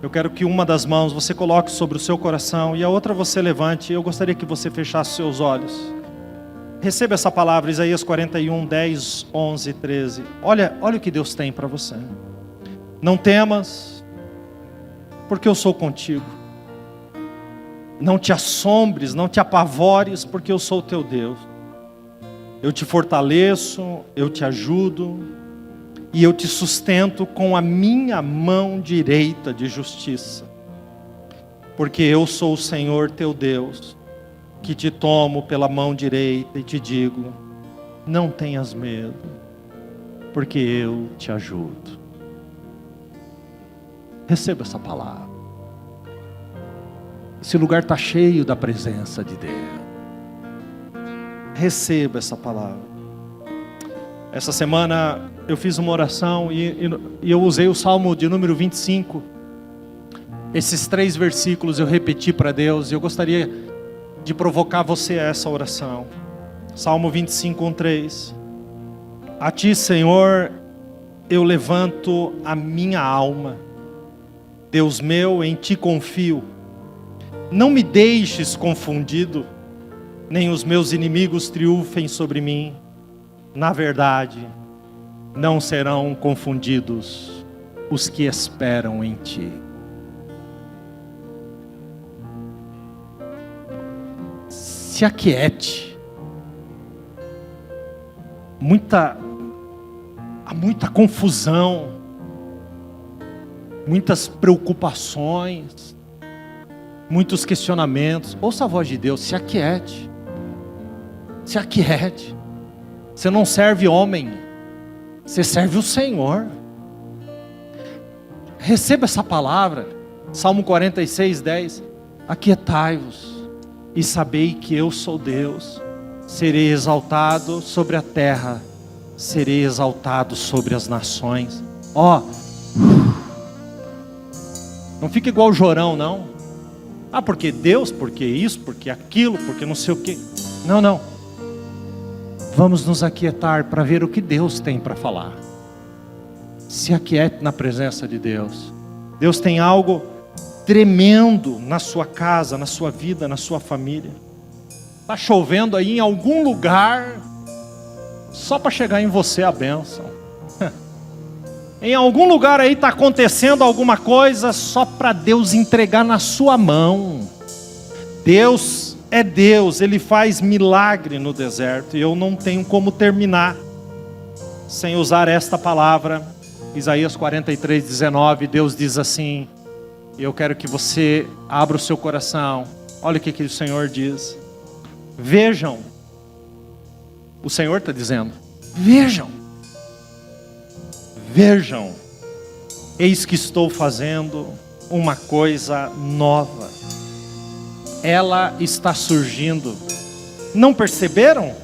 Eu quero que uma das mãos você coloque sobre o seu coração e a outra você levante. Eu gostaria que você fechasse seus olhos. Receba essa palavra, Isaías 41, 10, 11, 13. Olha o que Deus tem para você. Não temas, porque eu sou contigo. Não te assombres, não te apavores, porque eu sou o teu Deus. Eu te fortaleço, eu te ajudo, e eu te sustento com a minha mão direita de justiça. Porque eu sou o Senhor teu Deus, que te tomo pela mão direita e te digo, não tenhas medo, porque eu te ajudo. Receba essa palavra. Esse lugar está cheio da presença de Deus. Receba essa palavra. Essa semana eu fiz uma oração e eu usei o Salmo de número 25. Esses 3 versículos eu repeti para Deus e eu gostaria de provocar você a essa oração. Salmo 25, 3. A ti, Senhor, eu levanto a minha alma. Deus meu, em ti confio. Não me deixes confundido, nem os meus inimigos triunfem sobre mim. Na verdade, não serão confundidos os que esperam em ti. Se aquiete. Há muita confusão, muitas preocupações, muitos questionamentos. Ouça a voz de Deus, se aquiete. Se aquiete. Você não serve homem, você serve o Senhor. Receba essa palavra. Salmo 46, 10. Aquietai-vos e sabei que eu sou Deus. Serei exaltado sobre a terra, serei exaltado sobre as nações. Não fica igual o Jorão, não. Porque Deus, porque isso, porque aquilo, porque não sei o que. Não. Vamos nos aquietar para ver o que Deus tem para falar. Se aquiete na presença de Deus. Deus tem algo tremendo na sua casa, na sua vida, na sua família. Está chovendo aí em algum lugar, só para chegar em você a bênção. Em algum lugar aí está acontecendo alguma coisa, só para Deus entregar na sua mão. Deus é Deus, Ele faz milagre no deserto. E eu não tenho como terminar sem usar esta palavra. Isaías 43, 19, Deus diz assim, e eu quero que você abra o seu coração. Olha o que o Senhor diz. Vejam, o Senhor está dizendo, vejam, eis que estou fazendo uma coisa nova, ela está surgindo, não perceberam?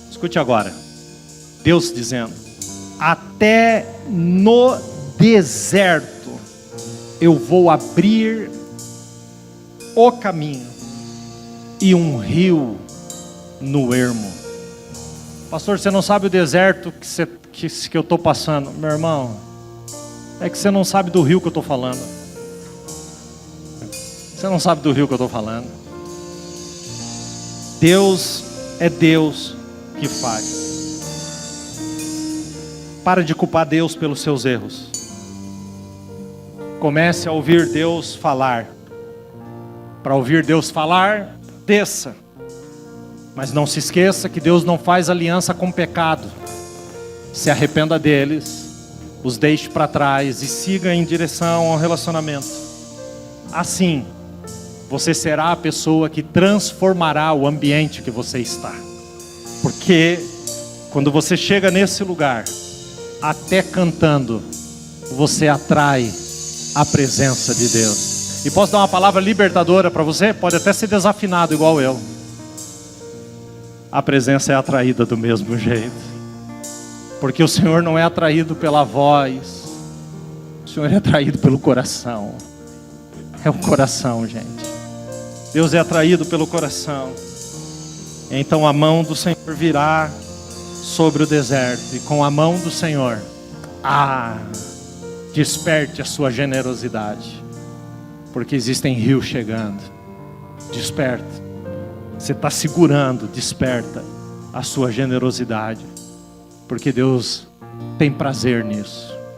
Escute agora, Deus dizendo, até no deserto eu vou abrir o caminho e um rio no ermo. Pastor, você não sabe o deserto que eu estou passando. Meu irmão, é que você não sabe do rio que eu estou falando. Você não sabe do rio que eu estou falando. Deus é Deus que faz. Para de culpar Deus pelos seus erros. Comece a ouvir Deus falar. Para ouvir Deus falar, desça. Mas não se esqueça que Deus não faz aliança com o pecado. Se arrependa deles, os deixe para trás e siga em direção ao relacionamento. Assim, você será a pessoa que transformará o ambiente que você está. Porque quando você chega nesse lugar, até cantando, você atrai a presença de Deus. E posso dar uma palavra libertadora para você? Pode até ser desafinado igual eu. A presença é atraída do mesmo jeito. Porque o Senhor não é atraído pela voz. O Senhor é atraído pelo coração. É o coração, gente. Deus é atraído pelo coração. Então a mão do Senhor virá sobre o deserto, e com a mão do Senhor, desperte a sua generosidade, porque existem rios chegando. Desperta. Você está segurando, desperta a sua generosidade, porque Deus tem prazer nisso.